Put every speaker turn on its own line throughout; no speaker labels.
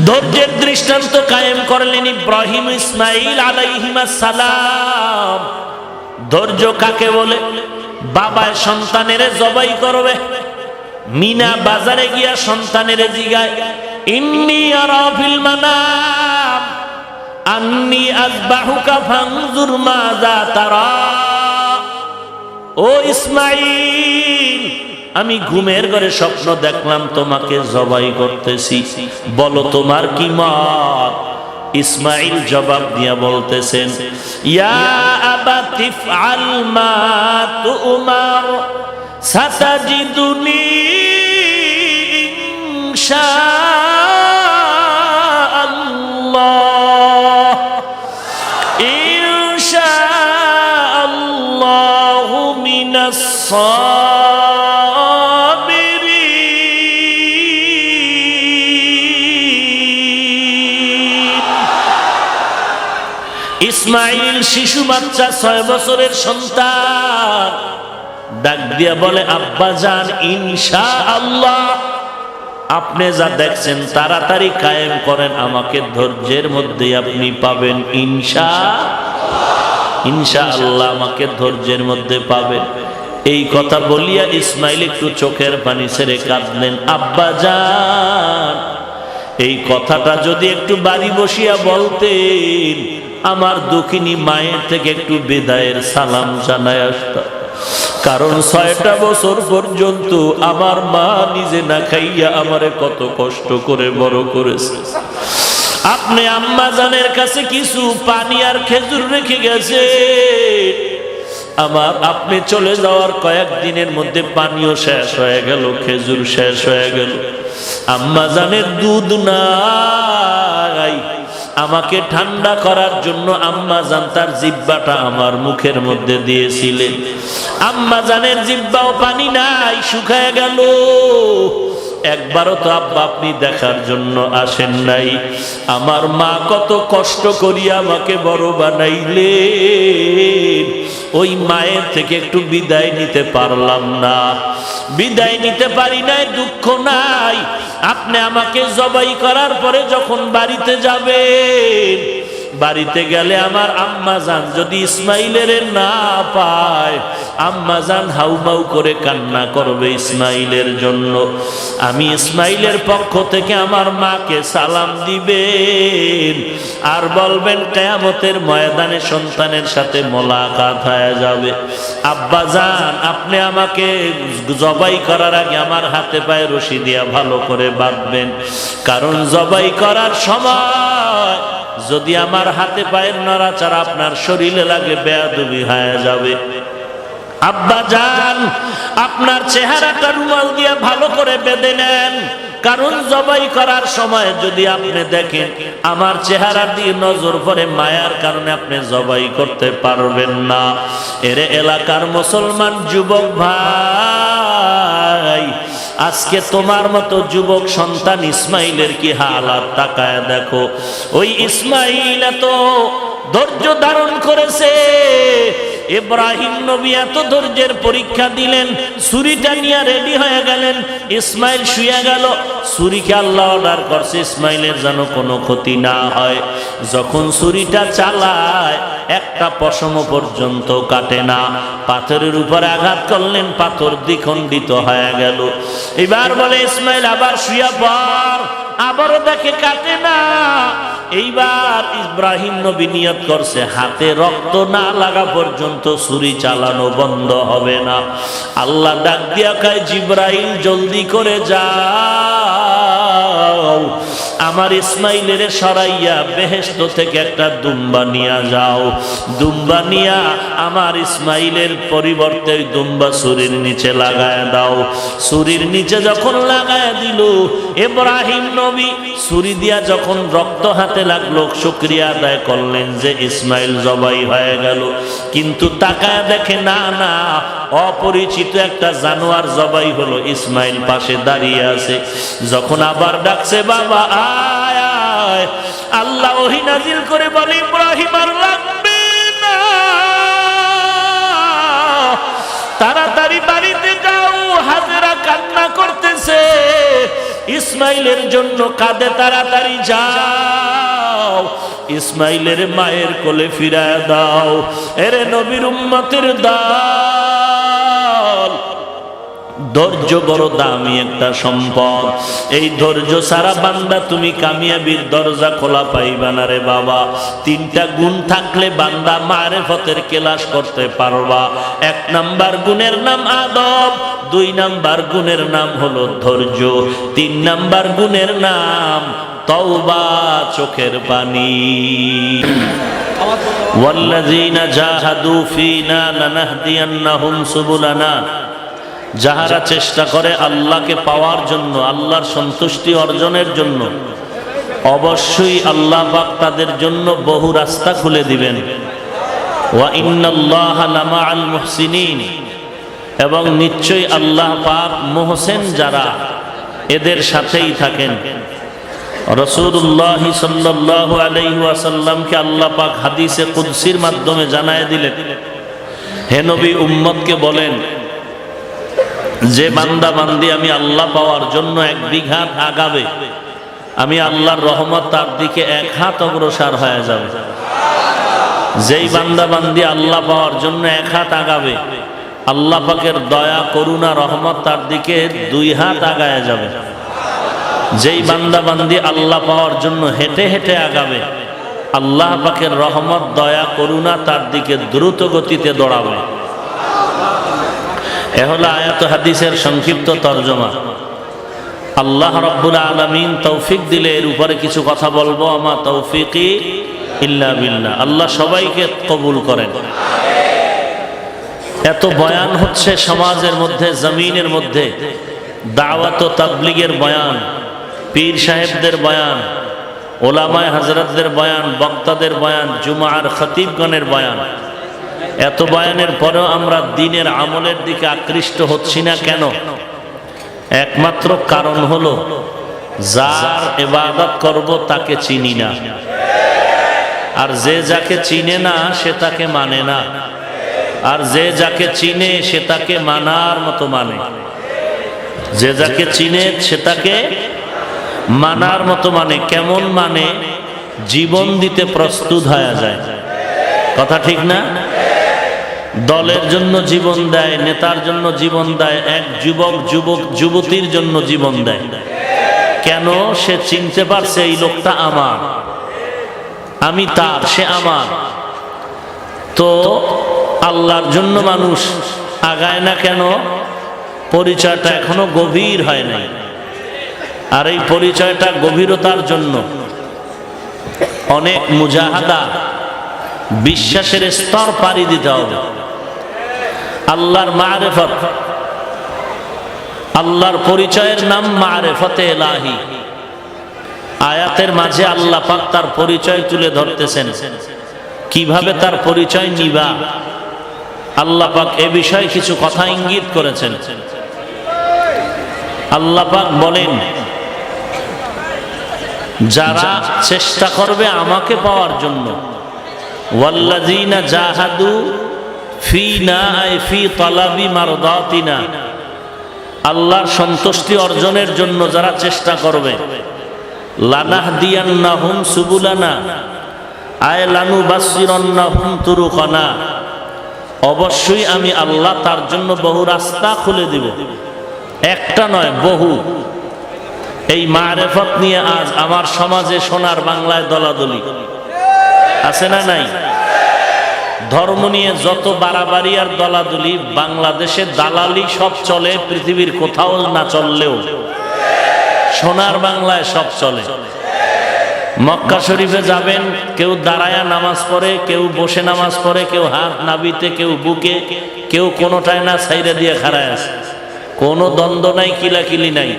ধৈর্যের দৃষ্টান্ত কায়েম করলেন ইব্রাহিম ইসমাইল আলাইহিমাস সালাম। ধৈর্য কাকে বলে? বাবায় সন্তানেরে জবাই করবে, মিনা বাজারে গিয়া সন্তানেরে জিগায়, ইন্নী আরা ফিল মানাম আন্নী আযবাহুকা ফানজুর মাযা তারা। ও ইসমাইল, আমি ঘুমের ঘরে স্বপ্ন দেখলাম তোমাকে জবাই করতেছি, বলো তোমার কি মত? ইসমাইল জবাব দিয়া বলতেছেন, ইয়া আবাতি ফআল মা তুমার সাতাজিদুনি ইনশাআল্লাহ ইনশাআল্লাহু মিনাস সাবিরিন। ইসমাইল শিশু বাচ্চা, 6 বছরের সন্তান, ডাক দিয়া বলে, আব্বা জান, ইনশাআল্লাহ আপনি যা দেখছেন তাড়াতাড়ি কায়েম করেন, আমাকে ধৈর্যের মধ্যে আপনি পাবেন, ইনশাআল্লাহ আমাকে ধৈর্যের মধ্যে পাবেন। এই কথা বলিয়া ইসমাইল একটু চোখের পানি ছেড়ে কাঁদলেন। আব্বা জান, এই কথাটা যদি একটু বাড়ি বসিয়া বলতেন, আমার দুঃখিনী মায়ের থেকে একটু বিদায়ের সালাম জানায় আসতাম। কারণ 6টা বছর পর্যন্ত আমার মা নিজে না খাইয়া আমারে কত কষ্ট করে বড় করেছে। আপনি আম্মা জানের কাছে কিছু পানি আর খেজুর রেখে গেছে, আমার আপনি চলে যাওয়ার কয়েকদিনের মধ্যে পানিও শেষ হয়ে গেল, খেজুর শেষ হয়ে গেল, আম্মা জানের দুধ নাই। আমাকে ঠান্ডা করার জন্য আম্মা জান তার জিহ্বাটা আমার মুখের মধ্যে দিয়েছিলেন। আম্মা জানের জিহ্বাও পানি নাই, শুকায় গেল। একবারও তো আব্বা আপনি দেখার জন্য আসেন নাই। আমার মা কত কষ্ট করিয়া আমাকে বড় বানাইলেন, ওই মায়ের থেকে একটু বিদায় নিতে পারলাম না, বিদায় নিতে পারি নাই, দুঃখ নাই। আপনি আমাকে জবাই করার পরে যখন বাড়িতে যাবেন, বাড়িতে গেলে আমার আম্মা জান যদি ইসমাইলের না পায়, আম্মা জান হাউমাউ করে কান্না করবে ইসমাইলের জন্য। আমি ইসমাইলের পক্ষ থেকে আমার মাকে সালাম দিবেন আর বলবেন, কিয়ামতের ময়দানে সন্তানের সাথে মোলাকাত হয়ে যাবে। আব্বা জান, আপনি আমাকে জবাই করার আগে আমার হাতে পায়ে রশি দিয়া ভালো করে বাঁধবেন, কারণ জবাই করার সময় যদি আমার হাতে পায়ের নড়াচড়া আপনার শরীরে লাগে, বেয়াদবি হয়ে যাবে। আব্বা জান, আপনার চেহারাটা রুমাল দিয়ে ভালো করে বেঁধে নেন, কারণ জবাই করার সময় যদি আপনি দেখেন আমার চেহারা দিয়ে নজর পড়ে, মায়ার কারণে আপনি জবাই করতে পারবেন না। এরে এলাকার মুসলমান যুবক ভাই, আজকে তোমার মতো যুবক সন্তান ইসমাইলের কি হালাত তাকায় দেখো। ওই ইসমাইল এত ধৈর্য ধারণ করেছে, ইব্রাহিম নবী এত ধৈর্যের পরীক্ষা দিলেন, ছুরিটা নিয়ে রেডি হয়ে গেলেন। ইসমাইল শুয়ে গেল, ছুরিকে আল্লাহ অর্ডার করছে ইসমাইলের যেন কোনো ক্ষতি না হয়। যখন ছুরিটা চালায়, একটা পশম পর্যন্ত কাটে না। পাথরের উপরে আঘাত করলেন, পাথর দ্বিখণ্ডিত হয়ে গেল। এবার বলে ইসমাইল আবার শুয়ে পড়, আবারও দেখে কাটে না। এইবার ইব্রাহিম নবী নিয়ত করছে, হাতে রক্ত না লাগা পর্যন্ত ছুরি চালানো বন্ধ হবে না। আল্লাহ ডাক দিয়া কয়, জিব্রাইল জলদি করে যাও, আমার ইসমাইলের সরাইয়া বেহেশত থেকে একটা দুম্বা নিয়ে যাও। দুম্বা নিয়া আমার ইসমাইলের পরিবর্তে ওই দুম্বা ছুরির নিচে লাগায় দাও। ছুরির নিচে যখন লাগায় দিল, ইব্রাহিম নবী ছুরি দিয়া যখন রক্ত হাতে লাগলো, শুকরিয়া আদায় করলেন যে ইসমাইল জবাই হয়ে গেল। কিন্তু তাকায় দেখে না, না, অপরিচিত একটা জানোয়ার জবাই হলো। ইসমাইল পাশে দাঁড়িয়ে আছে। যখন আবার ডাকছে, বাবা আয় আয়, আল্লাহ ওহী নাজিল করে বলে, ইব্রাহিম আর লাগবে না, তাড়াতাড়ি বাড়িতে যাও। হাজেরা কান্না করতেছে, ইসমাইলের জন্য কাঁদে, তাড়াতাড়ি যাও ইসমাইলের মায়ের কোলে ফিরায় দাও। এরে নবীর উম্মতের দল, ধৈর্য বড় দামি একটা সম্পদ। এই ধৈর্য সারা বান্দা তুমি কামিয়াবির দরজা খোলা পাইবা না রে বাবা। তিনটা গুণ থাকলে বান্দা মারেফতের কেলাস করতে পারবা। 1 নাম্বার গুণের নাম আদব, 2 নাম্বার গুণের নাম হলো ধৈর্য, 3 নাম্বার গুণের নাম তওবা, চোখের পানি। ওয়াল্লাযীনা জাহাদু ফীনা লানাহদিয়ান্নাহুম সুবুলানা, যাহারা চেষ্টা করে আল্লাহকে পাওয়ার জন্য, আল্লাহর সন্তুষ্টি অর্জনের জন্য, অবশ্যই আল্লাহ পাক তাদের জন্য বহু রাস্তা খুলে দিবেন। ওয়া ইন্নাল্লাহা লামাআল মুহসিনিন, এবং নিশ্চয়ই আল্লাহ পাক মুহসিন যারা এদের সাথেই থাকেন। রাসূলুল্লাহ সাল্লাল্লাহু আলাইহি ওয়াসাল্লামকে আল্লাহ পাক হাদিসে কুদসির মাধ্যমে জানায় দিলেন, হে নবী উম্মতকে বলেন যে বান্দা বান্দি আমি আল্লাহ পাওয়ার জন্য 1 বিঘা আগাবে, আমি আল্লাহর রহমত তার দিকে 1 হাত অগ্রসর হয়ে যাবে। যেই বান্দা বান্দি আল্লাহ পাওয়ার জন্য 1 হাত আগাবে, আল্লাহ পাকের দয়া করুণা রহমত তার দিকে 2 হাত আগায় যাবে। যেই বান্দা বান্দি আল্লাহ পাওয়ার জন্য হেঁটে হেঁটে আগাবে, আল্লাহ পাকের রহমত দয়া করুণা তার দিকে দ্রুত গতিতে দৌড়াবে। এ হলো আয়াত হাদিসের সংক্ষিপ্ত তরজমা। আল্লাহ রাব্বুল আলামিন তৌফিক দিলে এর উপরে কিছু কথা বলবো। আমা তৌফিকি ইল্লা বিল্লাহ। আল্লাহ সবাইকে কবুল করেন। এত বয়ান হচ্ছে সমাজের মধ্যে, জমিনের মধ্যে, দাওয়াত ও তাবলীগের বয়ান, পীর সাহেবদের বয়ান, ওলামায়ে হযরতদের বয়ান, বক্তাদের বয়ান, জুমার খতিবগণের বয়ান। এত বয়ানের পরেও আমরা দ্বীনের আমলের দিকে আকৃষ্ট হচ্ছি না কেন? একমাত্র কারণ হলো যার ইবাদত করব তাকে চিনি না, আর যে যাকে চিনে না সে তাকে মানে না, আর যে যাকে চিনে সে তাকে মানার মতো মানে। যে যাকে চিনে সে তাকে মানার মতো মানে। কেমন মানে? জীবন দিতে প্রস্তুত হয়ে যায়। কথা ঠিক না? দলের জন্য জীবন দেয়, নেতার জন্য জীবন দেয়, এক যুবতীর জন্য জীবন দেয়। কেন? সে চিনতে পারছে এই লোকটা আমার, আমি তার, সে আমার। তো আল্লাহর জন্য মানুষ আগায় না কেন? পরিচয়টা এখনো গভীর হয় নাই। আর এই পরিচয়টা গভীরতার জন্য অনেক মুজাহাদা, বিশ্বাসের স্তর পাড়ি দিতে হবে। আল্লাহর মারেফত, আল্লাহর পরিচয়ের নাম মারেফতে ইলাহি। আয়াতের মাঝে আল্লাহ পাক তার পরিচয় তুলে ধরতেছেন। কিভাবে তার পরিচয় নিবা, আল্লাহ পাক এ বিষয়ে কিছু কথা ইঙ্গিত করেছেন। আল্লাহ পাক বলেন, যারা চেষ্টা করবে আমাকে পাওয়ার জন্য, ওয়াল্লাযীনা জাহাদু ফীনা আই ফী তালাবি মারদাতিনা, আল্লাহর সন্তুষ্টি অর্জনের জন্য যারা চেষ্টা করবে, লানাহদিয়ান্নাহুম সুবুলানা আয় লানুবাসসিরান্নাহুম তুরুকানা, অবশ্যই আমি আল্লাহ তার জন্য বহু রাস্তা খুলে দিব। একটা নয়, বহু। এই মারেফত নিয়ে আজ আমার সমাজে সোনার বাংলায় দলাদলি আছে না নাই? ধর্ম নিয়ে যত বাড়াবাড়ি আর দলাদলি, বাংলাদেশে দালালি সব চলে, পৃথিবীর কোথাও না চললেও সোনার বাংলায় সব চলে। মক্কা শরীফে যাবেন, কেউ দাঁড়ায়া নামাজ পড়ে, কেউ বসে নামাজ পড়ে, কেউ হাত নাবিতে, কেউ বুকে, কেউ কোনোটায় না ছাইরা দিয়ে খাড়ায় আছে। কোনো দ্বন্দ্ব নাই, কিলাকিলি নাই,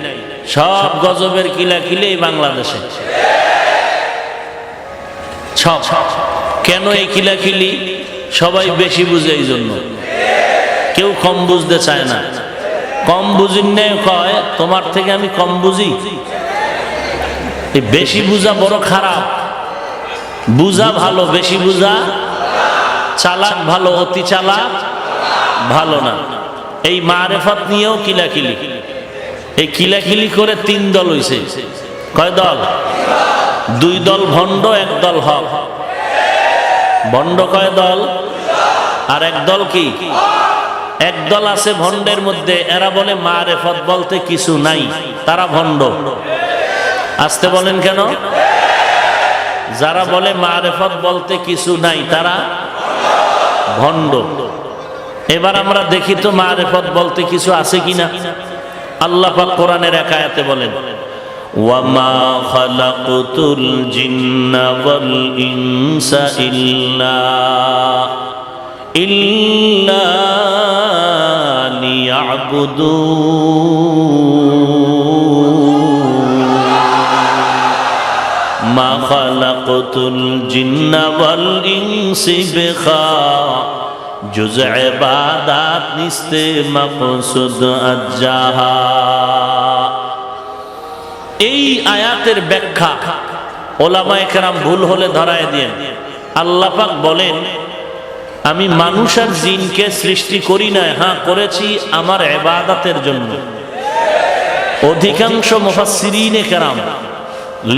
সব গজবের কিলাকিলি এই বাংলাদেশে সব। কেন এই কিলাকিলি? সবাই বেশি বুঝে, এই জন্য। কেউ কম বুঝতে চায় না। কম বুঝিন না কয় তোমার থেকে আমি কম বুঝি। এই বেশি বুঝা বড় খারাপ। বুঝা ভালো, বেশি বুঝা চালাক ভালো, অতি চালাক ভালো না। এই মারেফত নিয়েও কিলাকিলি। এই কিলাকিলি করে 3 দল হইছে। কয় দল? 2 দল ভণ্ড, 1 দল হক। ভণ্ড কয় দল? আর 1 দল কি? 1 দল আছে ভণ্ডের মধ্যে, এরা বলে মারেফত বলতে কিছু নাই, তারা ভণ্ড। আসতে বলেন কেন? যারা বলে মারেফত বলতে কিছু নাই তারা ভণ্ড। এবার আমরা দেখি তো মারেফত বলতে কিছু আছে কিনা। আল্লাহ পাক কোরআনের এক আয়াতে বলেন, ওয়ামা খালাকতুল জিন্না ওয়াল ইনসা ইল্লা লিয়াবুদুন মা খালাকতুল জিন্না ওয়াল ইনসা বিখা জুজ ইবাদাত নিস্তে মাকসুদ আজ্জাহা। এই আয়াতের ব্যাখ্যা ওলামায়ে কেরাম ভুল হলে ধরায় দেন। আল্লাহ পাক বলেন, আমি মানুষ আর জিনকে সৃষ্টি করি না, হ্যাঁ করেছি আমার ইবাদতের জন্য। অধিকাংশ মুফাসসিরিনে কেরাম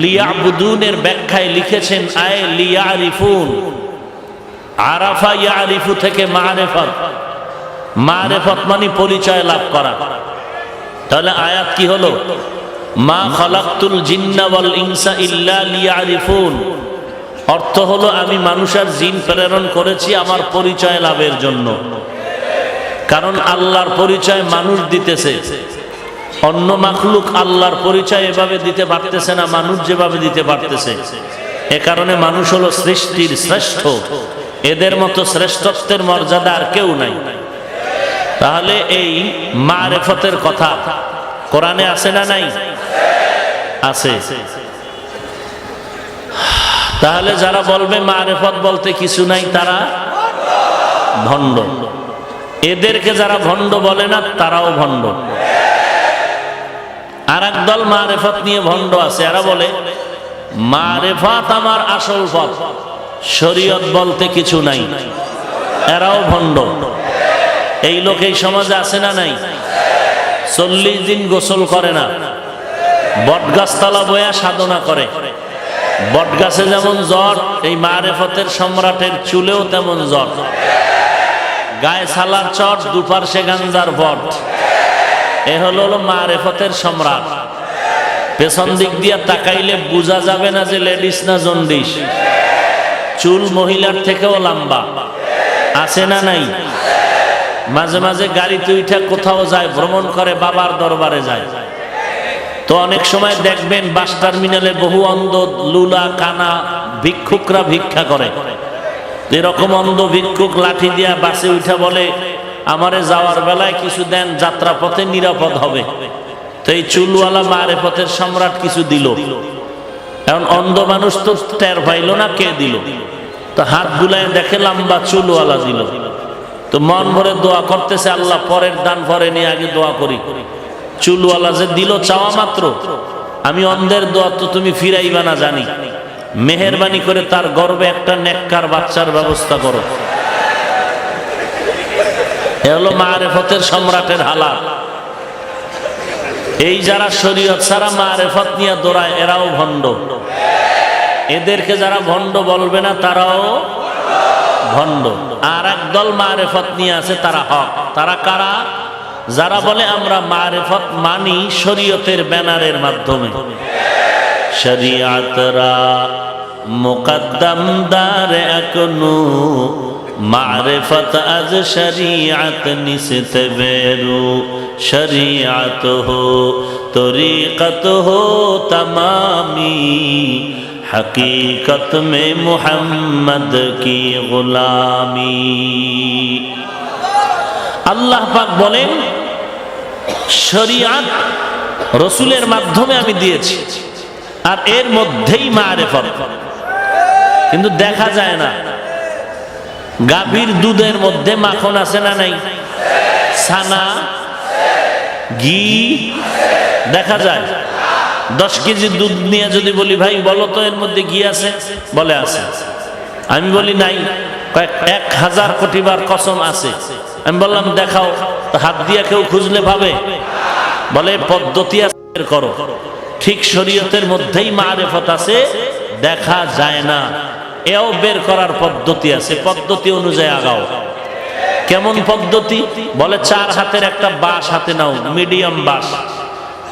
লিয়াবুদুনের ব্যাখ্যায় লিখেছেন আয় লিয়ারিফুন। আরাফা ইয়ারিফু থেকে মারেফত, মারেফত মানে পরিচয় লাভ করা। তাহলে আয়াত কি হলো? মা খালাকতুল জিন্না ওয়াল ইনসা ইল্লা লিয়ারিফুন। অর্থ হলো আমি মানুষ আর জিন প্রেরণ করেছি আমার পরিচয় লাভের জন্য। কারণ আল্লাহর পরিচয় মানুষ দিতেছে, অন্য মাখলুক আল্লাহর পরিচয় এভাবে দিতে পারতেছে না মানুষ যেভাবে দিতে পারতেছে। এ কারণে মানুষ হলো সৃষ্টির শ্রেষ্ঠ, এদের মতো শ্রেষ্ঠত্বের মর্যাদা আর কেউ নাই। তাহলে এই মারেফতের কথা কোরআনে আছে না নাই? আছে। তাহলে যারা বলবে মারেফত বলতে কিছু নাই তারা ভণ্ড। এদেরকে যারা ভণ্ড বলে না তারাও ভণ্ড। আর এক দল মারেফত নিয়ে ভণ্ড আছে, এরা বলে মারেফত আমার আসল পথ, শরীয়ত বলতে কিছু নাই। এরাও ভণ্ড। এই লোক এই সমাজে আছে না নাই? 40 দিন গোসল করে না, বটগাছতলা বয়া সাধনা করে। বটগাছে যেমন জ্বর, এই মারেফতের সম্রাটের চুলেও তেমন জ্বর। গায়ে সালার চট, দুপার্শ্বে গাঞ্জার বট। এ হলো মারেফতের সম্রাট। পেছন দিক দিয়ে তাকাইলে বোঝা যাবে না যে লেডিস না জন্ডিস। চুল মহিলার থেকেও লম্বা। আছে না নাই? মাঝে মাঝে গাড়িতে উঠে কোথাও যায়, ভ্রমণ করে, বাবার দরবারে যায়। তো অনেক সময় দেখবেন বাস টার্মিনালে বহু অন্ধ লুলা কানা ভিক্ষুকরা ভিক্ষা করে। এরকম অন্ধ ভিক্ষুক লাঠি দিয়া বাসে উঠে বলে, আমারে যাওয়ার বেলায় কিছু দেন, যাত্রা পথে নিরাপদ হবে। তো এই চুলওয়ালা মারেফতের সম্রাট কিছু দিল। এখন অন্ধ মানুষ তো টের পাইল না কে দিল, তো হাত বুলায় দেখে লম্বা চুলওয়ালা দিল। তো মন ভরে দোয়া করতেছে, আল্লাহ পরের দান পরে নিয়ে আগে দোয়া করি। চুলওয়ালা যে দিল চাওয়া মাত্র, আমি অন্ধের দোয়া তো তুমি ফিরাইবা না জানি, মেহেরবানি করে তার গর্ভে একটা নেককার বাচ্চার ব্যবস্থা করো। এ হলো মারেফতের সম্রাটের হালাত। এই যারা শরীয়ত ছাড়া মারেফত নিয়ে দৌড়ায় এরাও ভণ্ড। এদেরকে যারা ভণ্ড বলবে না তারাও ভণ্ড। আর একদল মারেফত নিয়ে আছে, তারা হক। তারা কারা? যারা বলে আমরা মারেফত মানি শরীয়তের ব্যানারের মাধ্যমে। শরিয়াতরা মুকদ্দম দার একনু মারেফত আজ শরিয়াত নিসতে বেরু শরিয়াত হো তরিকত হো তমামি हकीकत में मुहम्मद की गुलामी। আল্লাহ পাক বলেন শরিয়াত রসুলের মাধ্যমে আমি দিয়েছি, আর এর মধ্যেই মারেফত। কিন্তু দেখা যায় না। গাভীর দুধের মধ্যে মাখন আছে না নাই? ছানা, ঘি দেখা যায়। 10 কেজি দুধ নিয়ে যদি বলি ভাই বলো তো এর মধ্যে ঘি আছে, বলে আছে। আমি বলি নাই, 1000 কোটি বার কসম আছে। আমি বললাম দেখাও, তো হাত দিয়ে কেউ খুঁজলে পাবে? বলে পদ্ধতি বের করো, ঠিক শরীয়তের মধ্যেই মারিফত আছে, দেখা যায় না, এও বের করার পদ্ধতি আছে, পদ্ধতি অনুযায়ী আগাও। কেমন পদ্ধতি? বলে 4 হাতের একটা বাঁশ হাতে নাও, মিডিয়াম বাঁশ,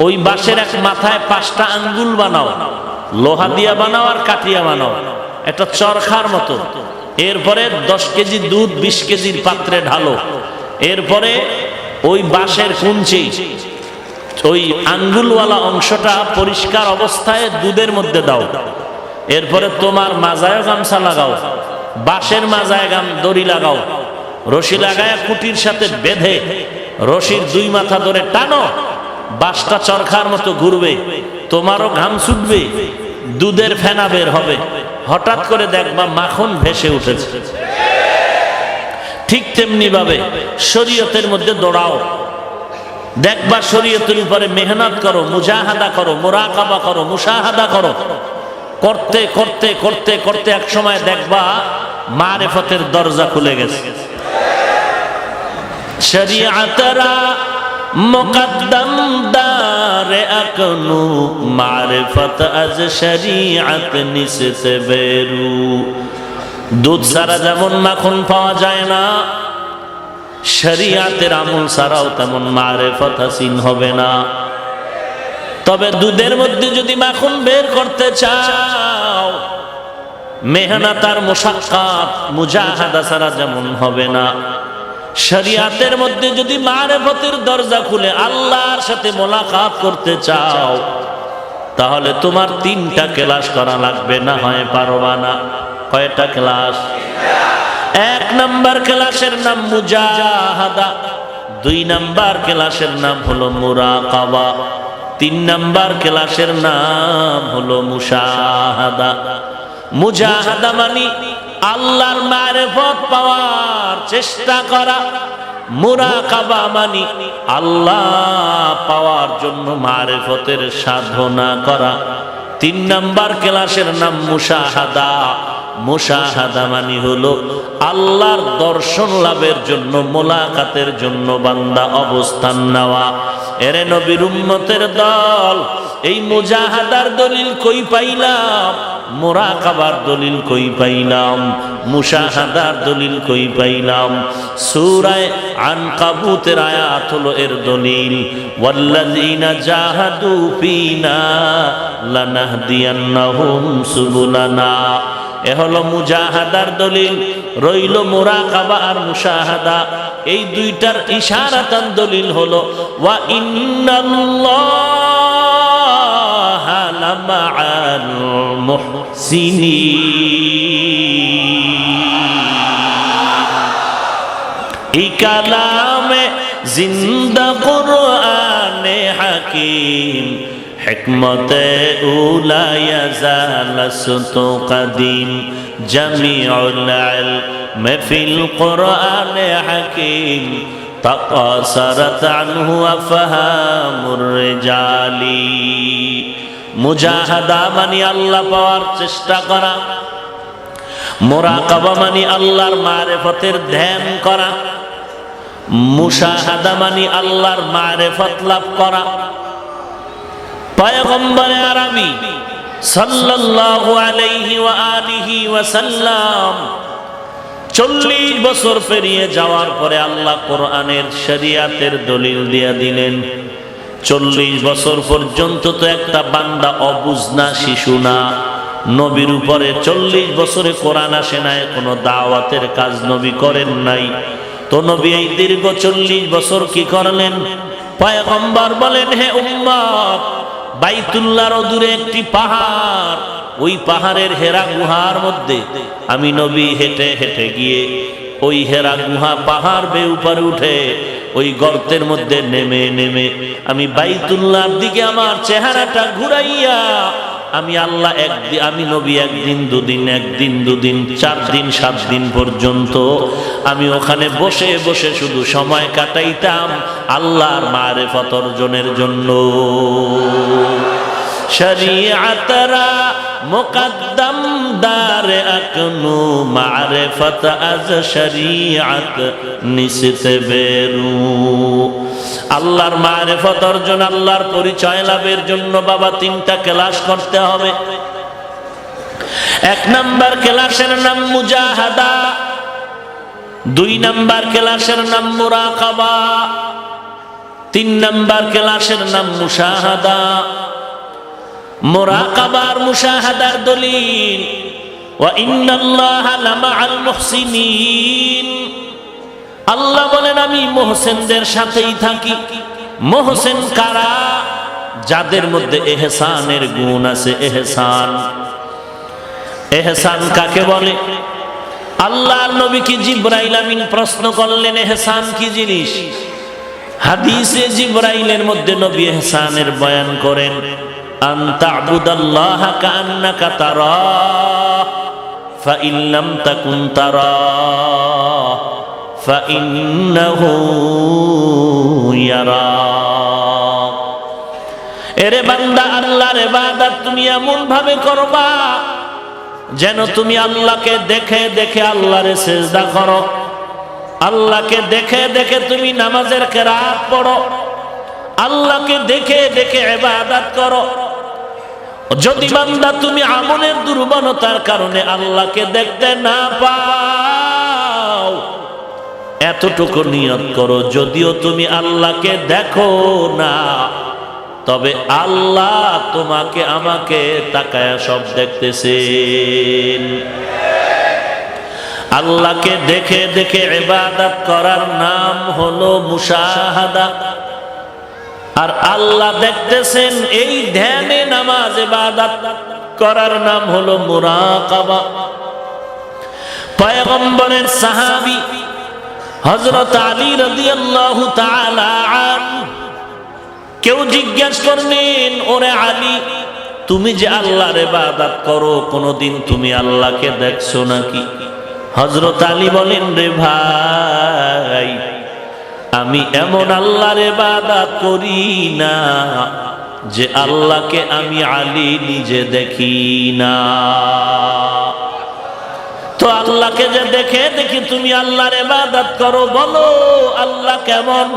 ওই বাঁশের এক মাথায় 5টা আঙ্গুল বানাও, লোহা দিয়া বানাও আর কাঠিয়া বানাও, একটা চরখার মতো। এরপরে 10 কেজি দুধ 20 কেজির পাত্রে ঢালো। এরপরে ওই বাঁশের কুঞ্চি, ওই আঙ্গুলওয়ালা অংশটা পরিষ্কার অবস্থায় দুধের মধ্যে দাও। এরপরে তোমার মাজায় গামছা লাগাও, বাঁশের মাজায় দড়ি লাগাও, রশি লাগায় কুটির সাথে বেঁধে রশির 2 মাথা ধরে টানো, বাঁশটা চরখার মতো ঘুরবে, তোমারও ঘাম ছুটবে, দুধের ফেনা বের হবে, হঠাৎ করে দেখবা মাখন ভেসে উঠেছে। ঠিক তেমনি ভাবে শরীয়তের মধ্যে দৌড়াও, দেখবা শরীয়তের উপরে মেহনত করো, মুজাহাদা করো, মুরাকাবা করো, মুশাহাদা করো, করতে করতে করতে করতে এক সময় দেখবা মারিফতের দরজা খুলে গেছে। শরীয়তরা মুকদ্দম দারে আকনু, মারিফত আজ শরীয়ত নিসতে বেরু। দুধ ছাড়া যেমন মাখন পাওয়া যায় না, শরীয়তের আমল ছাড়াও তেমন মারিফত হাসিল হবে না। তবে দুধের মধ্যে যদি মাখন বের করতে চাও, মেহনত আর মুশাক্কাত মুজাহাদা ছাড়া যেমন হবে না, শরীয়তের মধ্যে যদি মারিফতের দরজা খুলে আল্লাহর সাথে মোলাকাত করতে চাও, তাহলে তোমার 3টা ক্লাস করা লাগবে, না হয় পারবা না। কয়টা ক্লাস? 1 নাম্বার ক্লাসের নাম মুজাহাদা, 2 নাম্বার ক্লাসের নাম হলো মুরাকাবা, 3 নাম্বার ক্লাসের নাম হলো মুশাহাদা। মুজাহাদা মানে আল্লাহর মারিফত পাওয়ার চেষ্টা করা, মুরাকাবা মানে আল্লাহ পাওয়ার জন্য মারিফতের সাধনা করা। 3 নাম্বার ক্লাসের নাম মুশাহাদা। মুশাহাদা মানে হলো আল্লাহর দর্শন লাভের জন্য, মোলাকাতের জন্য বান্দা অবস্থান নেওয়া। এরে নবীর উম্মতের দল, এই মুজাহাদার দলিল কই পাইলাম, মুরাকাবার দলিল কই পাইলাম, মুশাহাদার দলিল কই পাইলাম? সূরা আনকাবুতের আয়াত হলো এর দলিল। ওয়াল্লাযীনা জাহাদু ফীনা লানাহদিয়ান্নাহুম সুবুলানা। এ হলো মুজাহাদার দলিল। রইল মুরাকাবা আর মুশাহাদা, এই 2টার ইশারাতান দলিল হলো ওয়া ইন্নাল্লাহা লামাআল মুহসিনিন। এই কালামে জিন্দা কুরআনে হাকিম, হিকমতে উলা ইয়াজালাসতু কদিম, জামিউল ইলম ফিল কুরআনে হাকিম, তাকাসারাত আনহু আফহামুর রিজালি। মুজাহাদা মানে আল্লাহ পাওয়ার চেষ্টা করা, মুরাকাবা মানে আল্লাহর মারিফতের ধ্যান করা, মুশাহাদা মানে আল্লাহর মারিফত লাভ করা। পয়গম্বরে আরবি সাল্লাল্লাহু আলাইহি ওয়া আলিহি ওয়াসাল্লাম 40 বছর পেরিয়ে যাওয়ার পরে আল্লাহ কোরআনের শরীয়তের দলিল দিয়া দিলেন। 40 বছর পর্যন্ত তো একটা বান্দা অবুঝ না, শিশু না। নবীর উপরে 40 বছরে কোরআন আসে নাই, কোনো দাওয়াতের কাজ নবী করেন নাই। তো নবী এই দীর্ঘ 40 বছর কি করলেন? পয়গম্বর বলেন, হে উম্মত, বাইতুল্লাহর দূরে একটি পাহাড়, ওই পাহাড়ের হেরা গুহার মধ্যে আমি নবী হেঁটে হেঁটে গিয়ে ওই হেরা গুহা পাহাড় বেয়ে উপরে উঠে ওই গর্তের মধ্যে নেমে নেমে আমি বাইতুল্লাহর দিকে আমার চেহারাটা ঘুরাইয়া আমি আল্লাহ আমি নবী 1 দিন 2 দিন 1 দিন 2 দিন 4 দিন 7 দিন পর্যন্ত আমি ওখানে বসে বসে শুধু সময় কাটাইতাম আল্লাহর মারিফত অর্জনের জন্য। শরীয়তরা মুকদ্দম দারে আকনু, মারিফত আজ শরীয়ত নিসতে বেরু। আল্লাহর মারিফত অর্জন, আল্লাহর পরিচয় লাভের জন্য বাবা 3টা ক্লাস করতে হবে। 1 নাম্বার ক্লাসের নাম মুজাহাদা, 2 নাম্বার ক্লাসের নাম মুরাকাবা, 3 নাম্বার ক্লাসের নাম মুশাহাদা। মুরাকাবার মুশাহাদার দলিল ওয়া ইন্নাল্লাহা লামাআল মুহসিনিন, আল্লাহ বলেন আমি মুহসিনদের সাথেই থাকি। মুহসিন কারা? যাদের মধ্যে ইহসানের গুণ আছে। ইহসান, ইহসান কাকে বলে? আল্লাহর নবীকে জিবরাইল আমিন প্রশ্ন করলেন ইহসান কি জিনিস? হাদিসে জিবরাইলের মধ্যে নবী ইহসানের বয়ান করেন, আন তা'বুদাল্লাহা কাআন্নাকা তারাহ ফাইন লাম তাকুন তারাহ ফাইন্নাহু ইয়ারাক। এরে বান্দা, আল্লাহর ইবাদত তুমি এমন ভাবে করবা যেন তুমি আল্লাহকে দেখে দেখে আল্লাহরে সিজদা করো, আল্লাহকে দেখে দেখে তুমি নামাজের কিরাত পড়ো, আল্লাহকে দেখে দেখে ইবাদত করো। যদি বান্দা তুমি আমলের দুর্বলতার কারণে আল্লাহকে দেখতে না পাও, এতটুকু নিয়ত করো, যদিও তুমি আল্লাহকে দেখো না, তবে আল্লাহ তোমাকে আমাকে তাকায়া সব দেখতেছেন। আল্লাহকে দেখে দেখে ইবাদত করার নাম হলো মুশাহাদা। আর আল্লাহ দেখতেছেন এই ধ্যানে নামাজ ইবাদত করার নাম হলো মুরাকাবা। পয়গম্বরের সাহাবী হযরত আলী রাদিয়াল্লাহু তাআলা আনহু, কেউ জিজ্ঞেস করলেন, ওরে আলী, তুমি যে আল্লাহর ইবাদত করো, কোনদিন তুমি আল্লাহকে দেখছো নাকি? হযরত আলী বলেন, রে ভাই, আমি এমন আল্লাহর ইবাদত করি না যে আল্লাহকে আমি আলী নিজে দেখি না। তো আল্লাহকে যে দেখে দেখি তুমি আল্লাহর ইবাদত করো, বলো আল্লাহ কেমন?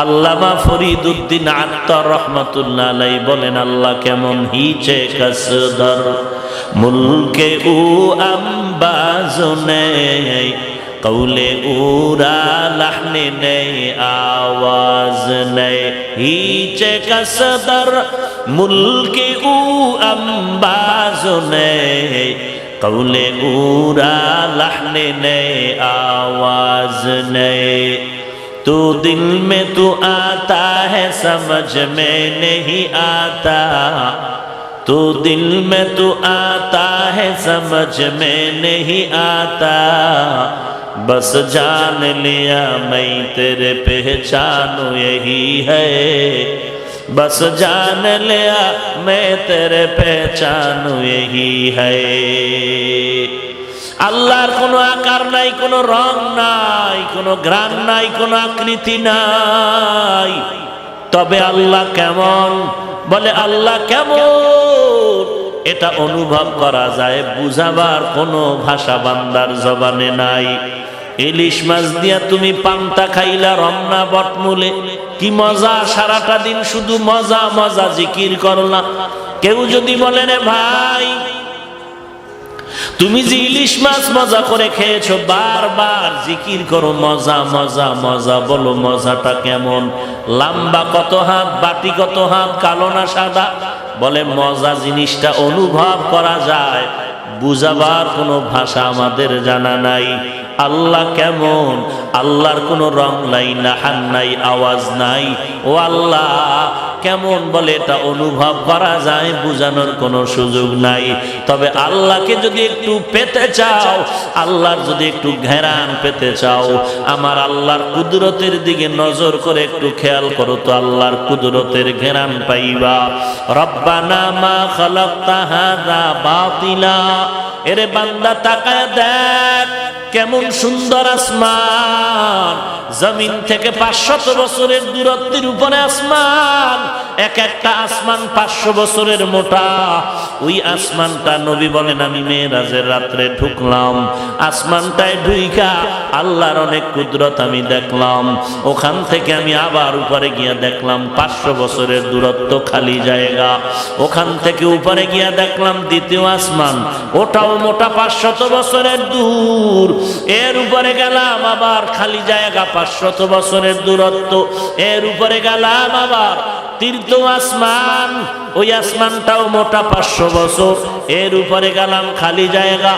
আল্লামা ফরিদউদ্দিন আত্তার রহমাতুল্লাহ আলাইহি বলেন, আল্লাহ কেমন? হিচে কসদর মুলকে উ আম্বাজো নেই, কৌলে উরা লাহনে নেই, আওয়াজ নেই। হিচে কসদর মুলকে উ আম্বাজো নেই, কৌলে উরা লাহনে নেই, আওয়াজ নেই। तू दिल में तू आता है समझ में नहीं आता, तू दिल में तू आता है समझ में नहीं आता, बस जान लिया मैं तेरे पहचानू यही है, बस जान लिया मैं तेरे पहचानू यही है। আল্লাহর কোনো আকার নাই, কোনো রং নাই, কোনো ঘ্রাণ নাই, কোনো আকৃতি নাই। তবে আল্লাহ কেমন? বলে আল্লাহ কেমন এটা অনুভব করা যায়, বুঝাবার কোনো ভাষা বান্দার জবানে নাই। ইলিশ মাছ দিয়া তুমি পান্তা খাইলা রমনা বটমূলে, কি মজা! সারাটা দিন শুধু মজা মজা জিকির করলা। কেউ যদি বলে, রে ভাই, তুমি যে ইলিশ মাছ মজা করে খেয়েছো, বারবার জিকির করো মজা মজা মজা, বলো মজাটা কেমন? লম্বা কত হাত, বাটি কত হাত, কালো না সাদা? বলে মজা জিনিসটা অনুভব করা যায়, বুঝাবার কোনো ভাষা আমাদের জানা নাই। আল্লাহ কেমন? আল্লাহর কোনো রং নাই, নাহান নাই, আওয়াজ নাই। ও আল্লাহ কেমন? বলে এটা অনুভব করা যায়, বুঝানোর কোনো সুযোগ নাই। তবে আল্লাহকে যদি একটু পেতে চাও, আল্লাহর যদি একটু ঘেরান পেতে চাও, আমার আল্লাহর কুদরতের দিকে নজর করে একটু খেয়াল করো, তো আল্লাহর কুদরতের ঘেরান পাইবা। রব্বানা মা খালাকতা হাযা বাতিলা, এরে বান্দা তাকায় দেখ, কেমন সুন্দর আসমান, জমিন থেকে 500 বছরের দূরত্বের উপরে আসমান, এক একটা আসমান 500 বছরের মোটা। ওই আসমানটা নবী বলেন আমি মেরাজের রাত্রে ঢুকলাম, আসমানটায় ঢুইকা আল্লাহর অনেক কুদরত আমি দেখলাম। ওখান থেকে আমি আবার উপরে গিয়ে দেখলাম 500 বছরের দূরত্ব খালি জায়গা। ওখান থেকে উপরে গিয়ে দেখলাম দ্বিতীয় আসমান, ওটাও মোটা 500 বছরের দূর। এর উপরে গেলাম আবার খালি জায়গা 500 বছরের দূরত্ব। এর উপরে গেলাম আবার তৃতীয় আসমান, ওই আসমানটাও মোটা 500 বছর। এর উপরে গেলাম খালি জায়গা।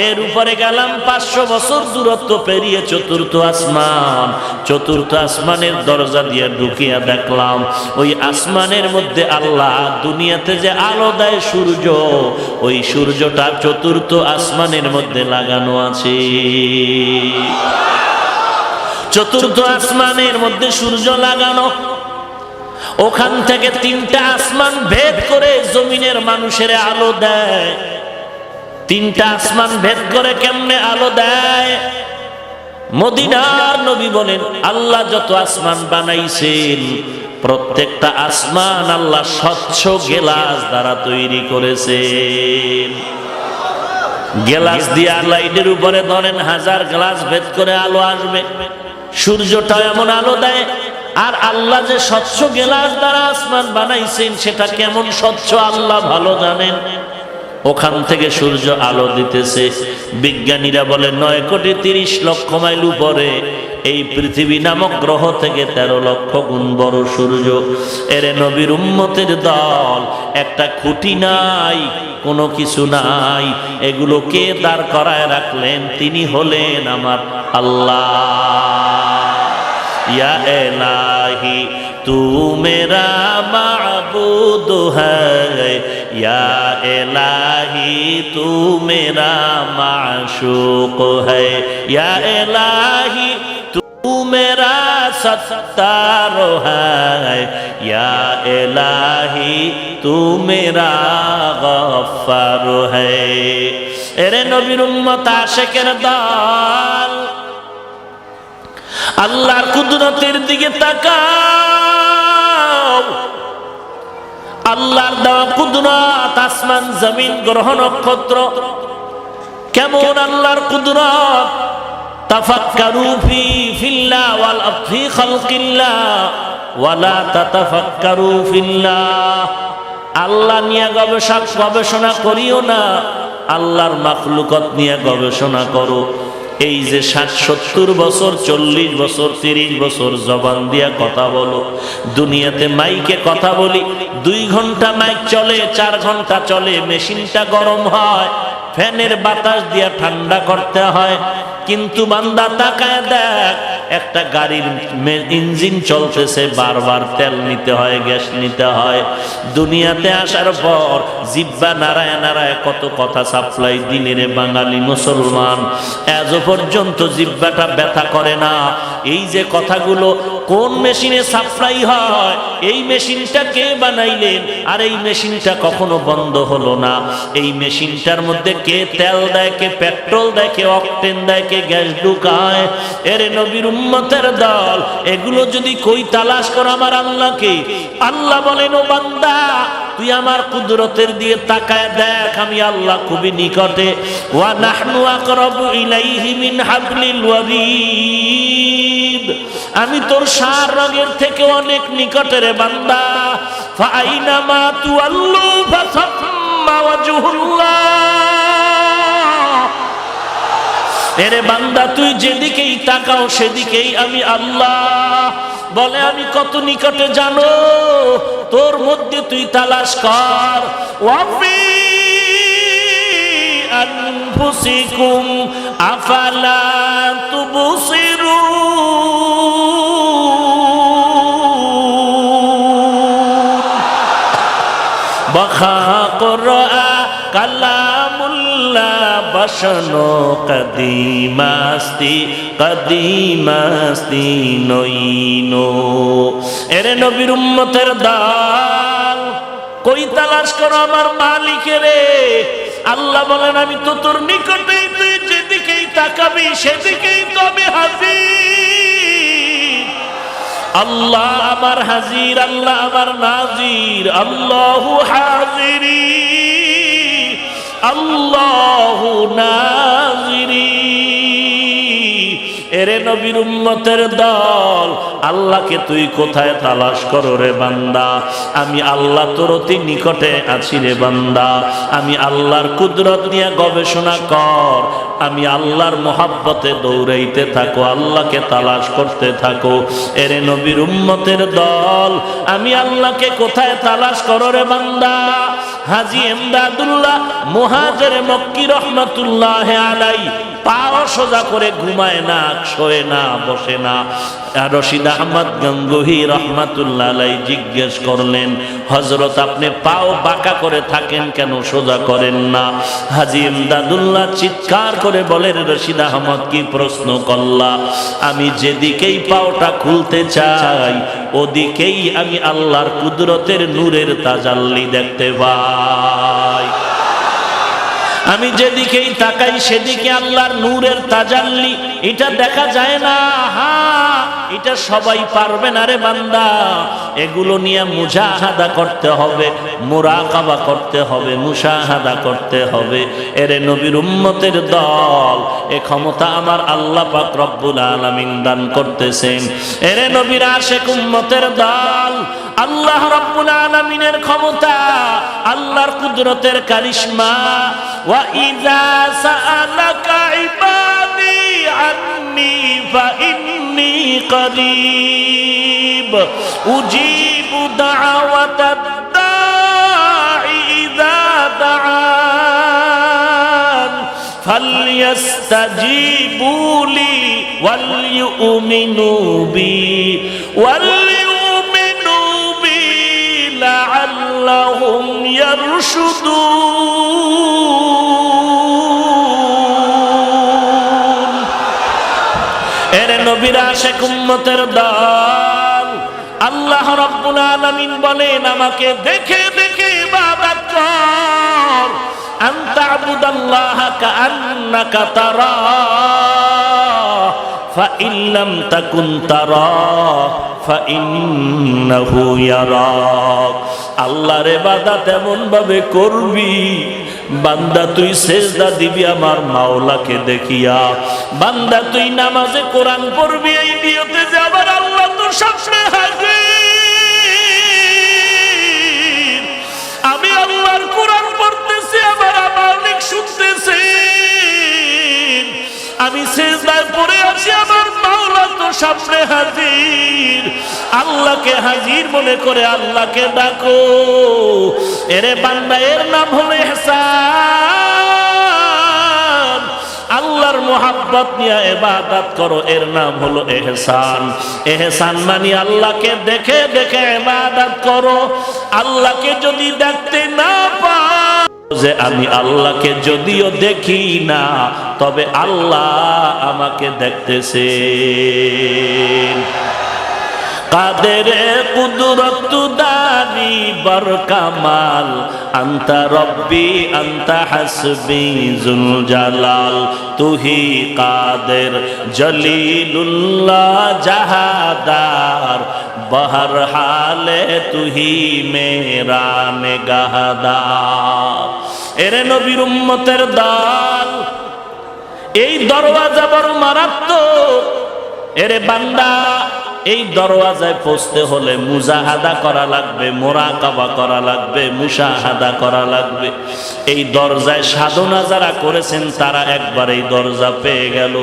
এর উপরে গেলাম 500 বছর দূরত্ব পেরিয়ে চতুর্থ আসমান। চতুর্থ আসমানের দরজা দিয়ে ঢুকিয়া দেখলাম ওই আসমানের মধ্যে আল্লাহ দুনিয়াতে যে আলো দেয় সূর্য, ওই সূর্যটা চতুর্থ আসমানের মধ্যে লাগানো আছে। চতুর্থ আসমানের মধ্যে সূর্য লাগানো। ওখান থেকে 3টা আসমান ভেদ করে জমিনের মানুষের আলো দেয়। 3টা আসমান ভেদ করে কেমনে আলো দেয়? মদিনার নবী বলেন আল্লাহ যত আসমান বানাইছেন প্রত্যেকটা আসমান আল্লাহ স্বচ্ছ গেলাস দ্বারা তৈরি করেছেন। গেলাস দিয়ে লাইটের উপরে ধরেন 1000 গ্লাস ভেদ করে আলো আসবে। সূর্যটা এমন আলো দেয়। আর আল্লাহ যে স্বচ্ছ গেলাস দ্বারা আসমান বানাইছেন সেটা কেমন স্বচ্ছ আল্লাহ ভালো জানেন। ওখান থেকে সূর্য আলো দিতেছে। বিজ্ঞানীরা বলে 9,30,00,000 মাইল উপরে এই পৃথিবী নামক গ্রহ থেকে 13 লক্ষ গুণ বড় সূর্য। এর নবীর উম্মতের দল, একটা খুঁটি নাই, কোনো কিছু নাই, এগুলো কে দাঁড় করায় রাখলেন? তিনি হলেন আমার আল্লাহ। या इलाही तू मेरा माबूद है, या इलाही तू मेरा माशूक है, या इलाही तू मेरा सत्तार है, या इलाही तू मेरा गफ्फार है। एरे नबीर उम्मत आशिकेर दल, আল্লাহর কুদরতের দিকে তাকাও। আল্লাহর দেওয়া কুদরত, আসমান জমিন গ্রহ নক্ষত্র, কেমন আল্লাহর কুদরত। তাফাক্কারু ফিল্লাহ ওয়াল ফি খালকিল্লাহ ওয়ালা তাতাফাক্কারু ফিল্লাহ। আল্লাহ নিয়ে গবেষণা করিও না, আল্লাহর মাখলুকত নিয়ে গবেষণা করো। এই যে 60-70 বছর, 40 বছর, 30 বছর জবান দিয়া কথা বলো, দুনিয়াতে মাইকে কথা বলি, 2 ঘন্টা মাইক চলে, 4 ঘন্টা চলে, মেশিনটা গরম হয়, ফ্যানের বাতাস দিয়া ঠান্ডা করতে হয়। কিন্তু বান্দা তাকায় দেখ, একটা গাড়ির ইঞ্জিন চলতেছে, বারবার তেল নিতে হয়, গ্যাস নিতে হয়। দুনিয়াতে আসার পর জিহ্বা নাড়ায় নাড়ায় কত কথা সাপ্লাই দিলে রে বাঙালি মুসলমান, আজও পর্যন্ত জিহ্বাটা ব্যথা করে না। এই যে কথাগুলো কোন মেশিনে সাপ্লাই হয়, এই মেশিনটা কে বানাইলেন, আর এই মেশিনটা কখনো বন্ধ হলো না। এই মেশিনটার মধ্যে কে তেল দেয়, কে পেট্রোল দেয়, কে অকটেন দেয়, কে গ্যাস ঢুকায়। এর নবীর উম্মতের দল, এগুলো যদি কই তালাশ করো আমার আল্লাহকে, আল্লাহ বলেন ও বান্দা তুই আমার কুদরতের দিয়ে তাকায় দেখ, আমি আল্লাহ খুবই নিকটে। ওয়া নাহনু আকরাবু ইলাইহি মিন হাবলিল ওয়ারিদ, আমি তোর সার রগের থেকে অনেক নিকটে রে বান্দা। ফাআইনামা তুআল্লু ফাসাম্মা ওয়াজহুল্লাহ, এরে বান্দা তুই যেদিকেই তাকাও সেদিকেই আমি আল্লাহ। বলে আমি কত নিকটে জানো, তোর মধ্যে তুই তালাশ কর। ওয়াফি আনফুসিকুম আফালা তুবসিরুন, বখা কুরআ কালামুল্লাহ বসনো কদিমাস্তি নইনো। এরে নবীর উম্মতের দল, কই তালাশ করো আমার মালিকের। আল্লাহ বলেন আমি তো তোর নিকটেই, তুই যেদিকেই তাকাবি সেদিকেই তো আমি হাজির। আল্লাহ আমার হাজির, আল্লাহ আমার নাজির, আল্লাহু হাজিরি আল্লাহু নাজিরি। এরে নবীর উম্মতের দল, আল্লাহকে তুই কোথায় তালাশ করো রে বান্দা? আমি আল্লাহ তোর অতি নিকটে আছি রে বান্দা। আমি আল্লাহর কুদরত নিয়ে গবেষণা কর, আমি আল্লাহর মোহাব্বতে দৌড়াইতে থাকো, আল্লাহকে তালাশ করতে থাকো। এরে নবীর উম্মতের দল, আমি আল্লাহকে কোথায় তালাশ করো রে বান্দা? হাজী এমদাদুল্লাহ মুহাজির মক্কি রহমাতুল্লাহ আলাইহি পাও সোজা করে ঘুমায় না, শোয় না, বসে না। রশিদ আহমদ গঙ্গোহী রহমাতুল্লাহ আলাইহি জিজ্ঞেস করলেন, হযরত আপনি পাও বাঁকা করে থাকেন কেন, সোজা করেন না? হাজী ইমদাদুল্লাহ চিৎকার করে বলেন, রশিদ আহমদ কি প্রশ্ন করলা? আমি যেদিকেই পাওটা খুলতে চাই ওদিকেই আমি আল্লাহর কুদরতের নূরের তাজাল্লি দেখতে পাই। আমি যেদিকেই তাকাই সেদিকে আল্লাহর নূরের তাজাল্লি, এটা দেখা যায় না। হ্যাঁ, এটা সবাই পারবে না রে বান্দা। এগুলো নিয়ে মুজাহাদা করতে হবে, মুরাকাবা করতে হবে, মুশাহাদা করতে হবে। এরে নবীর উম্মতের দল, এ ক্ষমতা আমার আল্লাহ পাক রব্বুল আলামিন দান করতেছেন। এরে নবীর আশিক উম্মতের দল, আল্লাহ রব্বুল আলামিনের ক্ষমতা, আল্লাহর কুদরতের কারিশমা। ওয়া ইযা সাআলাকা ইবাদি আন্নী ফাইন্নী করিব উজিবু দাওয়াতাদ দাঈ ইযা দাআন ফালইস্তাজিবু লি ওয়াল ইউমিনু বি লাআল্লাহুম ইয়ারশুদুন। এরে নবীর আশিক উম্মতের দল, আল্লাহ রাব্বুল আলামিন বলেন, আমাকে দেখে দেখে ইবাদত কর। আনতা আবুদাল্লাহা কাআন্নাকা তারা ফাইন লাম তাকুন তারা ফাইন্নাহু ইয়ারাক। আল্লাহর ইবাদত এমন ভাবে করবি বান্দা তুই সেজদা দিবি আমার মাওলাকে দেখিয়া। বান্দা তুই নামাজে কোরআন পড়বি এই নিয়তে যে আমার আল্লাহ তোর সামনে হাজির। আমি আল্লাহর কোরআন পড়তেছি, আমার মালিক শুনতেছে। আমি সেজদায় পড়ে আছি, আমার মাওলা তো সামনে হাজির। আল্লাহকে হাজির মনে করে আল্লাহকে ডাকো। এরে বান্দা, এর নাম হলো ইহসান। আল্লাহর মোহাব্বত নিয়ে ইবাদত করো, এর নাম হলো ইহসান। ইহসান মানে আল্লাহকে দেখে দেখে ইবাদত করো। আল্লাহকে যদি দেখতে না পাও, যে আমি আল্লাহকে যদিও দেখি না তবে আল্লাহ আমাকে দেখতেছেন। কাদের কুদরত দানি বরকামাল আন্তা রব্বি আন্তা হাসবি জুল জালাল তুহি কাদের জলিলুল্লাহ জাহাদার বহর হালে তুহি মেরা নেগাহদার। এরে নবীর উম্মতের দল, এই দরওয়াজা বড় মারাত্মক। এরে বান্দা, এই দরওয়াজায় পৌঁছতে হলে মুজাহাদা করা লাগবে, মুরাকাবা করা লাগবে, মুশাহাদা করা লাগবে। এই দরজায় সাধনা যারা করেছেন তারা একবার এই দরজা পেয়ে গেল।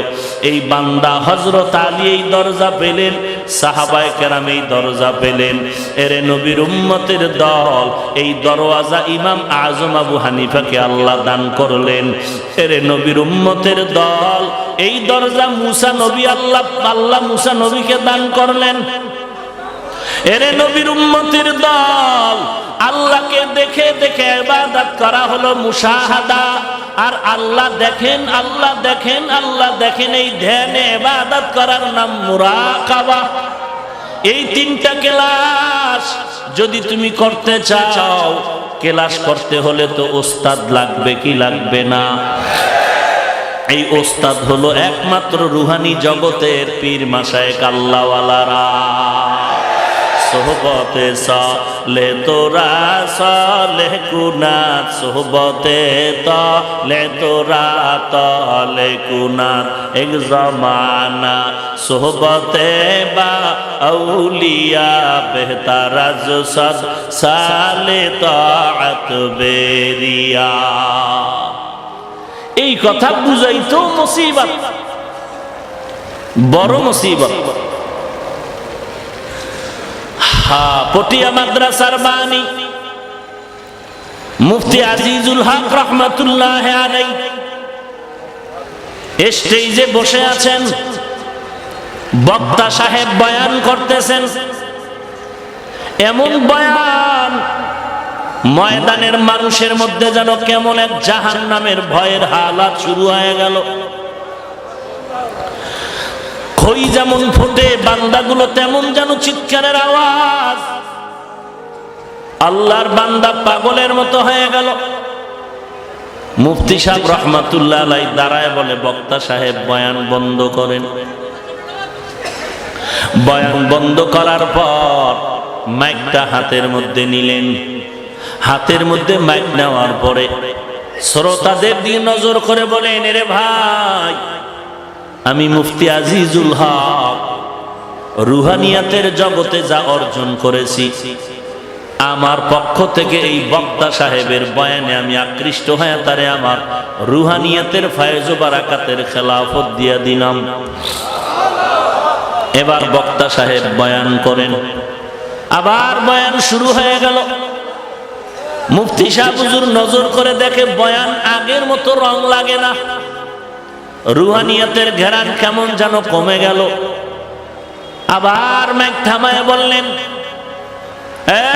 এই বান্দা হযরত আলী এই দরজা পেলেন, সাহাবায়ে কেরাম এই দরজা পেলেন। এরে নবীর উম্মতের দল, এই দরওয়াজা ইমাম আজম আবু হানিফাকে আল্লাহ দান করলেন। এরে নবীর উম্মতের দল, এই দরজা মুসা নবী আল্লাহ মুসা নবীকে দান করলেন। এরে নবীর উম্মতের দল, আল্লাহকে দেখে দেখে ইবাদত করা হলো মুশাহাদা। আর আল্লাহ দেখেন, আল্লাহ দেখেন, আল্লাহ দেখেন, এই ধ্যানে ইবাদত করার নাম মুরাকাবা। এই তিনটা ক্লাস যদি তুমি করতে চাও, ক্লাস করতে হলে তো ওস্তাদ লাগবে কি লাগবে না? এই ওস্তাদ হলো একমাত্র রুহানি জগতের পীর মাশায়েখ আল্লাহওয়ালারা। সোহবতে সালে তোরা সালেহ কুনাত, সোহবতে তালে তোরা তালে কুনাত, এক জমানা সোহবতে বা আউলিয়া বেহতার আজ সদ সালে তাআত বেরিয়া। এই কথা বুঝাইতো মুসিবত, বড় মুসিবত। পটিয়া মাদ্রাসার বাণী মুফতি আজিজুল হক রহমাতুল্লাহ আলাইহি স্টেজে বসে আছেন, বক্তা সাহেব বয়ান করতেছেন। এমন বয়ান ময়দানের মানুষের মধ্যে যেন কেমন এক জাহান্নামের ভয়ের হালাত শুরু হয়ে গেল। খই যেমন ফোটে, বান্দাগুলো তেমন যেন চিৎকারের আওয়াজ। আল্লাহর বান্দা পাগলের মতো হয়ে গেল। মুফতি সাহেব রহমাতুল্লাহ আলাইহি দাঁড়ায় বলে, বক্তা সাহেব বয়ান বন্ধ করেন। বয়ান বন্ধ করার পর মাইকটা হাতের মধ্যে নিলেন। হাতের মধ্যে মাইক নেওয়ার পরে শ্রোতাদের দিকে নজর করে বলেন, রে ভাই, আমি মুফতি আজিজুল হক রুহানিয়াতের জগতে যা অর্জন করেছি, আমার পক্ষ থেকে এই বক্তা সাহেবের বয়ানে আমি আকৃষ্ট হয়ে তারে আমার রুহানিয়াতের ফায়েজ ও বারাকাতের খেলাফত দিয়া দিলাম। এবার বক্তা সাহেব বয়ান করেন। আবার বয়ান শুরু হয়ে গেল। মুফতি সাহেব হুজুর নজর করে দেখে বয়ান আগের মতো রং লাগে না, রুহানিয়াতের ঘেরান কেমন যেন কমে গেল। আবার মাইক থামায় বললেন,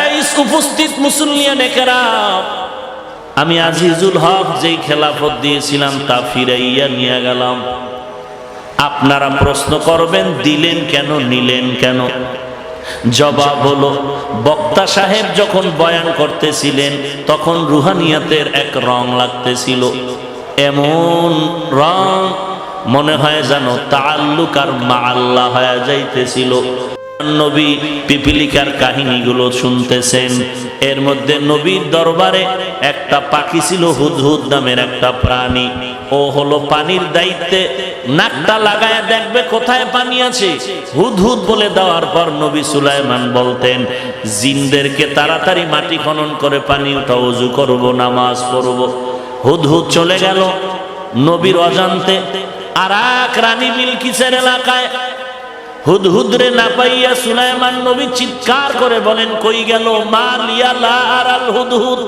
এই উপস্থিত মুসল্লিয়ানে কেরাম, আমি আজিজুল হক যেই খেলাফত দিয়েছিলাম তা ফিরাইয়া নিয়ে গেলাম। আপনারা প্রশ্ন করবেন, দিলেন কেন, নিলেন কেন? জবাব হলো, বক্তা সাহেব যখন বয়ান করতেছিলেন তখন রুহানিয়াতের এক রং লাগতেছিল, এমন রং মনে হয় যেন তাআল্লুক আর মা আল্লাহ হয়ে যাইতেছিল। নবী পিপিলিকার কাহিনীগুলো শুনতেছেন। এর মধ্যে নবীর দরবারে একটা পাখি ছিল, হুদহুদ নামের একটা প্রাণী। ও হলো পানির দায়িত্বে, নাকটা লাগায় দেখবে কোথায় পানি আছে। হুদহুদ বলে দেওয়ার পর নবী সুলাইমান বলতেন, জিনদেরকে তাড়াতাড়ি মাটি খনন করে পানি উঠা, ওযু করব, নামাজ পড়ব। হুদহুদ চলে গেল নবীর অজান্তে। আর এক রানী বিলকিসের এলাকায় হুদহুদরে না পাইয়া সুলাইমান নবী চিৎকার করে বলেন, কই গেল? মা লিয়া লা আরাল হুদহুদ,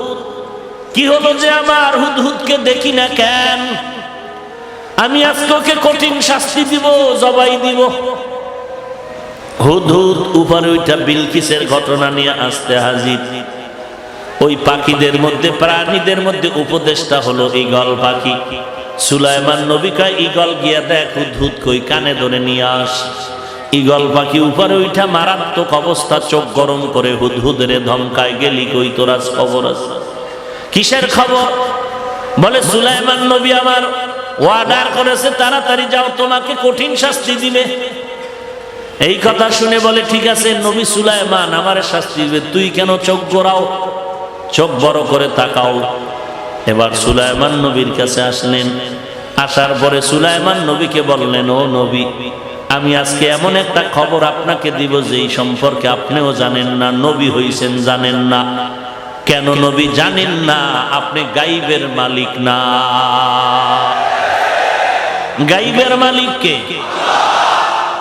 কি হলো যে আমার হুদহুদকে দেখি না কেন? আমি আজকে ওকে কঠিন শাস্তি দিব, জবাই দিব। হুদহুদ উপরে উঠা বিলকিসের ঘটনা নিয়ে আসতে হাজির। ওই পাখিদের মধ্যে, প্রাণীদের মধ্যে উপদেশটা হলো ঈগল পাখি। সুলাইমান নবী কয়, ঈগল গিয়া দেখ হুদহুদ কই, কানে ধরে নিয়ে আস। ঈগল পাখি উপরে উঠা মারাত্মক অবস্থা, চোখ গরম করে হুদহুদের ধমকায়, গেলি কই, তোরা খবর আছে? কিসের খবর? বলে, সুলাইমান নবী আমার ওয়ার্ডার করেছে, তাড়াতাড়ি যাও, তোমাকে কঠিন শাস্তি দিবে। এই কথা শুনে বলে, ঠিক আছে নবী সুলাইমান আমার শাস্তি দিবে, তুই কেন চোখ গোড়াও, চোখ বড় করে তাকাও। এবার সুলাইমান নবীর কাছে আসলেন। আসার পরে সুলাইমান নবীকে বললেন, ও নবী, আমি আজকে এমন একটা খবর আপনাকে দিব যেই সম্পর্কে আপনিও জানেন না, নবী হইছেন জানেন না। কেন নবী জানেন না? আপনি গাইবের মালিক না। গাইবের মালিক কে?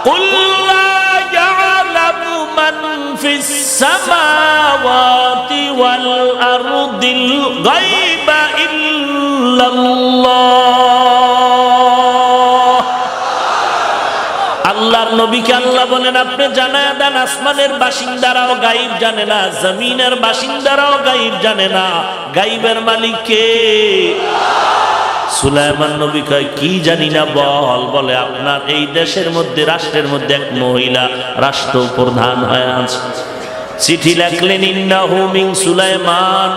কুল লা ইয়ালামু মান ফিস সামাওয়াতি ওয়াল আরদিল গায়বা ইল্লাল্লাহ। আল্লাহর নবীকে আল্লাহ বলেন, আপনি জানায়া দেন আসমানের বাসিন্দারাও গায়ব জানে না, জমিনের বাসিন্দারাও গায়ব জানে না। গায়বের মালিক কে? সুলাইমান নবী কয়, কি জানি না, বল। বলে, আপনার এই দেশের মধ্যে, রাষ্ট্রের মধ্যে এক মহিলা রাষ্ট্রপ্রধান হয়ে আছে। চিঠি লেখলেন, ইন্নাহু মিন সুলাইমান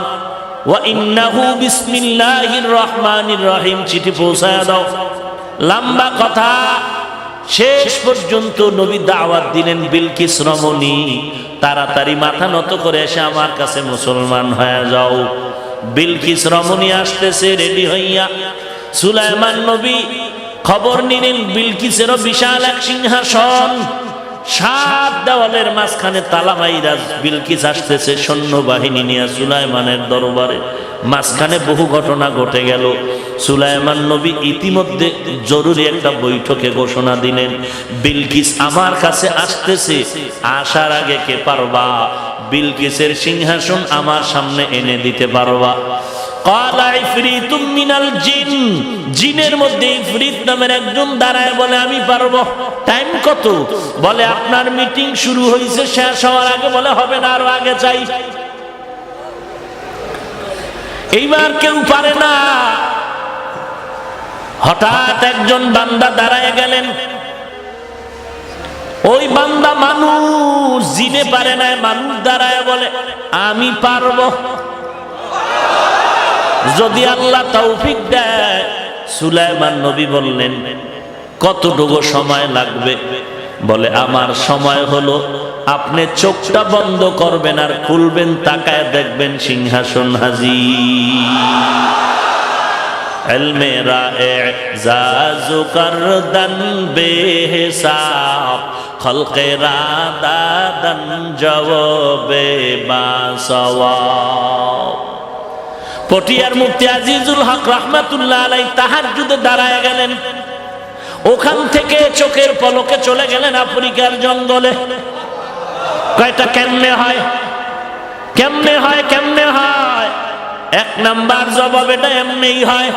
ওয়া ইন্নাহু বিসমিল্লাহির রহমানির রহিম। চিঠি পৌঁছায়া দাও। লম্বা কথা, শেষ পর্যন্ত নবী দাওয়াত দিলেন, বিলকিস রমণী তাড়াতাড়ি মাথা নত করে এসে আমার কাছে মুসলমান হয়ে যাও। বিলকিস রমণী আসতেছে রেডি হইয়া। সুলাইমান নবী খবর নিলেন বিলকিসেরও বিশাল এক সিংহাসন, 7 দেওয়ালের মাঝখানে তালা মাইরা বিলকিস আসতেছে সৈন্যবাহিনী নিয়ে সুলাইমানের দরবারে। মাঝখানে বহু ঘটনা ঘটে গেল। সুলাইমান নবী ইতিমধ্যে জরুরি একটা বৈঠকে ঘোষণা দিলেন, বিলকিস আমার কাছে আসতেছে, আসার আগে কে পারবা বিলকিসের সিংহাসন আমার সামনে এনে দিতে পারবা? ক্বালা ইফরিতুম মিনাল জিন, জিনের মধ্যে ইফরিত নামের একজন দাঁড়ায় বলে আমি পারবো। টাইম কত? বলে আপনার মিটিং শুরু হয়েছে, শেষ হওয়ার আগে বলে হবে না, আরো আগে চাই। এইবার কেউ পারে না। হঠাৎ একজন বান্দা দাঁড়ায় গেলেন। ওই বান্দা মানুষ, জিনে পারে না, মানুষ দাঁড়ায় বলে আমি পারবো যদি আল্লাহ তৌফিক দেয়। সুলাইমান নবী বললেন কতটুকু সময় লাগবে? বলে আমার সময় হলো আপনি চোখটা বন্ধ করবেন আর খুলবেন, তাকায় দেখবেন সিংহাসন হাজির। ইলমে রা'জাজু করদান বেহিসাব, খলকে রাদাদান জওয়াবে বাসওয়াব। পটিয়ার মুফতি আজিজুল হক রাহমাতুল্লাহ আলাইহি তাহাজ্জুদে দাঁড়ায় গেলেন। ওখান থেকে চোখের পলকে চলে গেলেন আফ্রিকার জঙ্গলে। কয়টা কেমনে হয়, কেমনে হয়, কেমনে হয়? 1 নাম্বার জবাব এটা এমনিই হয়।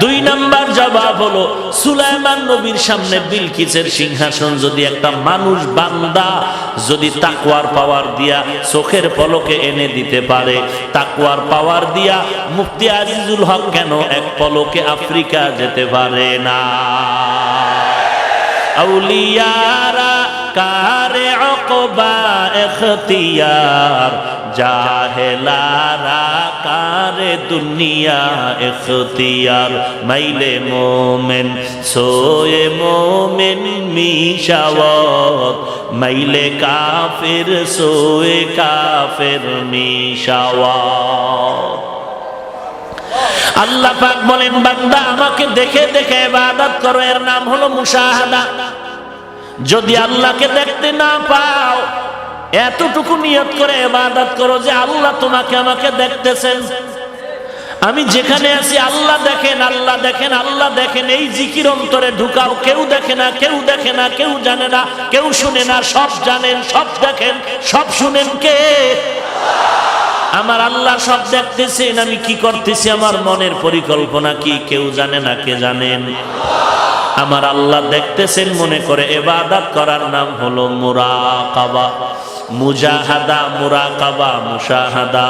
2 নাম্বার জবাব হলো সুলাইমান নবীর সামনে বিলকিসের সিংহাসন যদি একটা মানুষ বান্দা যদি তাকওয়ার পাওয়ার দিয়া চোখের পলকে এনে দিতে পারে, তাকওয়ার পাওয়ার দিয়া মুফতি আজিজুল হক কেন এক পলকে আফ্রিকা যেতে পারে না? আউলিয়ারা কারে অকবা ইখতিয়ার, জাহেলারা কারে দুনিয়া ইখতিয়ার। মাইলে মোমেন সোয়ে মোমেন মিশাওয়াত, মাইলে কাফির সোয়ে কাফির মিশাওয়াত। আল্লাহ পাক বলেন বান্দা আমাকে দেখে দেখে ইবাদত করো, এর নাম হলো মুশাহাদা। যদি আল্লাহকে দেখতে না পাও, এতটুকু নিয়ত করে ইবাদত করো যে আল্লাহ তোমাকে আমাকে দেখতেছেন, আমি যেখানে আছি আল্লাহ দেখেন, আল্লাহ দেখেন, আল্লাহ দেখেন। এই জিকির অন্তরে ঢুকাও। কেউ দেখে না, কেউ দেখে না, কেউ জানে না, কেউ শুনে না, সব জানেন, সব দেখেন, সব শুনেন কে? আমার আল্লাহ সব দেখতেছেন আমি কি করতেছি, আমার মনের পরিকল্পনা কি কেউ জানে না, কে জানেন? আমার আল্লাহ দেখতেছেন মনে করে ইবাদত করার নাম হলো মুরাকাবা। মুজাহাদা, মুরাকাবা, মুশাহাদা,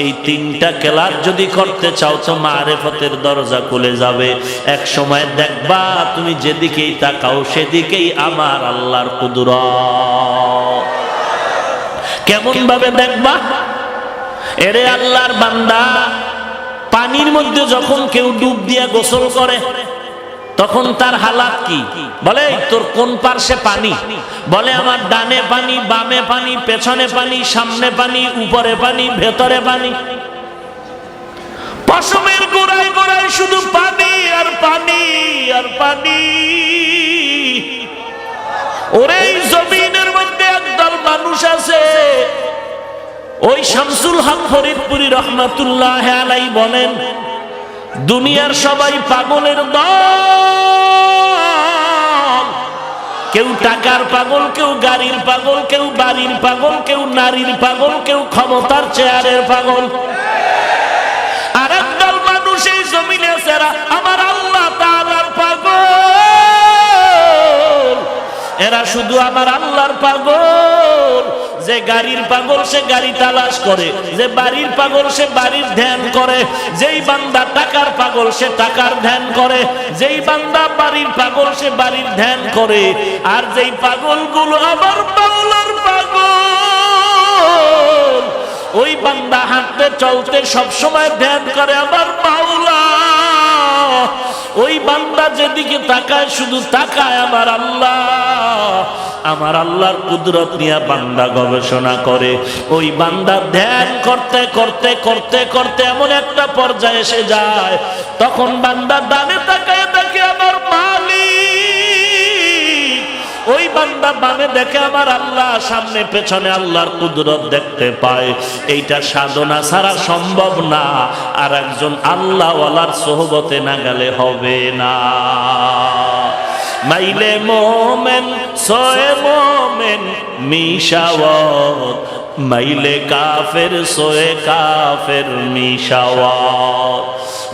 এই 3টা ক্লাস যদি করতে চাও তো মারিফতের দরজা খুলে যাবে। এক সময় দেখবা তুমি যেদিকেই তাকাও সেদিকেই আমার আল্লাহর কুদরত। কেমন ভাবে দেখবা? এরে আল্লাহর বান্দা, পানির মধ্যে যখন কেউ ডুব দিয়া গোসল করে তখন তার হালাত কি? বলে তোর কোন পার্শ্বে পানি? বলে আমার ডানে পানি, বামে পানি, পেছনে পানি, সামনে পানি, উপরে পানি, ভেতরে পানি। পশমের গোড়ায় গোড়ায় শুধু পানি আর পানি আর পানি। ওরে জমিনের মধ্যে একদল মানুষ আছে, ওই শামসুল হক ফরিদপুরি রহমাতুল্লাহ আলাইহি বলেন দুনিয়ার সবাই পাগলের দল। কেউ টাকার পাগল, কেউ গাড়ির পাগল, কেউ বাড়ির পাগল, কেউ নারীর পাগল, কেউ ক্ষমতার চেয়ারের পাগল। আর একদল মানুষ এই জমিনে সেরা আমার আল্লাহ তাআলার পাগল। এরা শুধু আমার আল্লাহর পাগল। যে গাড়ির পাগল সে গাড়ি তালাশ করে, যে বাড়ির পাগল সে বাড়ির ধ্যান করে, যেই বান্দা টাকার পাগল সে টাকার ধ্যান করে, যেই বান্দা বাড়ির পাগল সে বাড়ির ধ্যান করে। আর যেই পাগলগুলো আমার মাওলার পাগল, ওই বান্দা হাঁটতে চলতে সব সময় ধ্যান করে আমার মাওলা। ওই বান্দা যেদিকে তাকায় শুধু তাকায় আমার আল্লাহ, আমার আল্লাহর কুদরত নিয়ে বান্দা গবেষণা করে। ওই বান্দা ধ্যান করতে করতে করতে করতে এমন একটা পর্যায়ে এসে যায়, তখন বান্দা ডানে তাকায় দেখে আমার মালিক, ওই বান্দা বামে দেখে আমার আল্লাহ, সামনে পেছনে আল্লাহর কুদরত দেখতে পায়। এইটা সাধনা ছাড়া সম্ভব না, আর একজন আল্লাহওয়ালার সোহবতে না গেলে হবে না। মাইলে মোমেন সোয়ে মোমেন মিশাওয়াত, মাইলে কাফের সোয়ে কাফের মিশাওয়াত।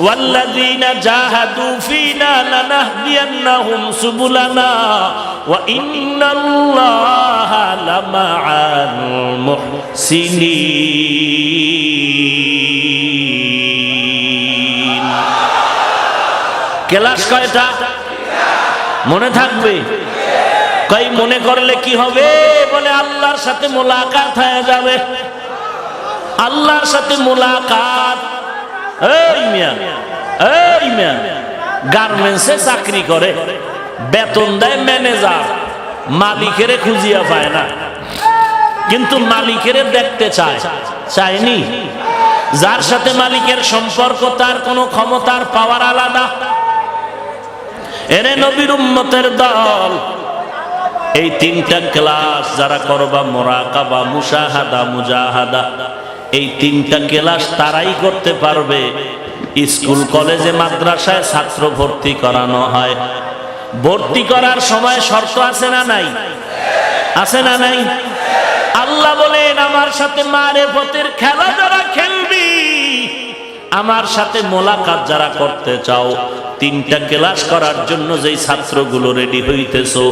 ওয়াল্লাযীনা জাহাদু ফীনা লানাহদিয়ান্নাহুম সুবুলানা ওয়া ইন্নাল্লাহা লামাআল মুহসিনিন। ক্লাস কয়টা মনে থাকবে? কই মনে করলে কি হবে? বলে আল্লাহর সাথে মোলাকাত হয়ে যাবে। আল্লাহর সাথে মোলাকাত। এই মিয়া, এই মিয়া গার্মেন্টসে চাকরি করে, বেতন দেয় ম্যানেজার, মালিকের খুঁজিয়া পায় না, কিন্তু মালিকের দেখতে চায়, চায়নি? যার সাথে মালিকের সম্পর্ক তার কোনো ক্ষমতার পাওয়ার আলাদা। এরে নবীর উম্মতের দল, এই তিনটা ক্লাস যারা করবা, মুরাকাবা, মুশাহাদা, মুজাহাদা, এই তিনটা ক্লাস তারাই করতে পারবে। স্কুল কলেজে মাদ্রাসায় ছাত্র ভর্তি করানো হয়, ভর্তি করার সময় শর্ত আছে না নাই? আছে না নাই? আল্লাহ বলেন আমার সাথে মারেফতের খেলা যারা খেলবি, আমার সাথে মোলাকাত যারা করতে চাও, তিনটা ক্লাস করার জন্য যেই ছাত্রগুলো রেডি হইতেছো,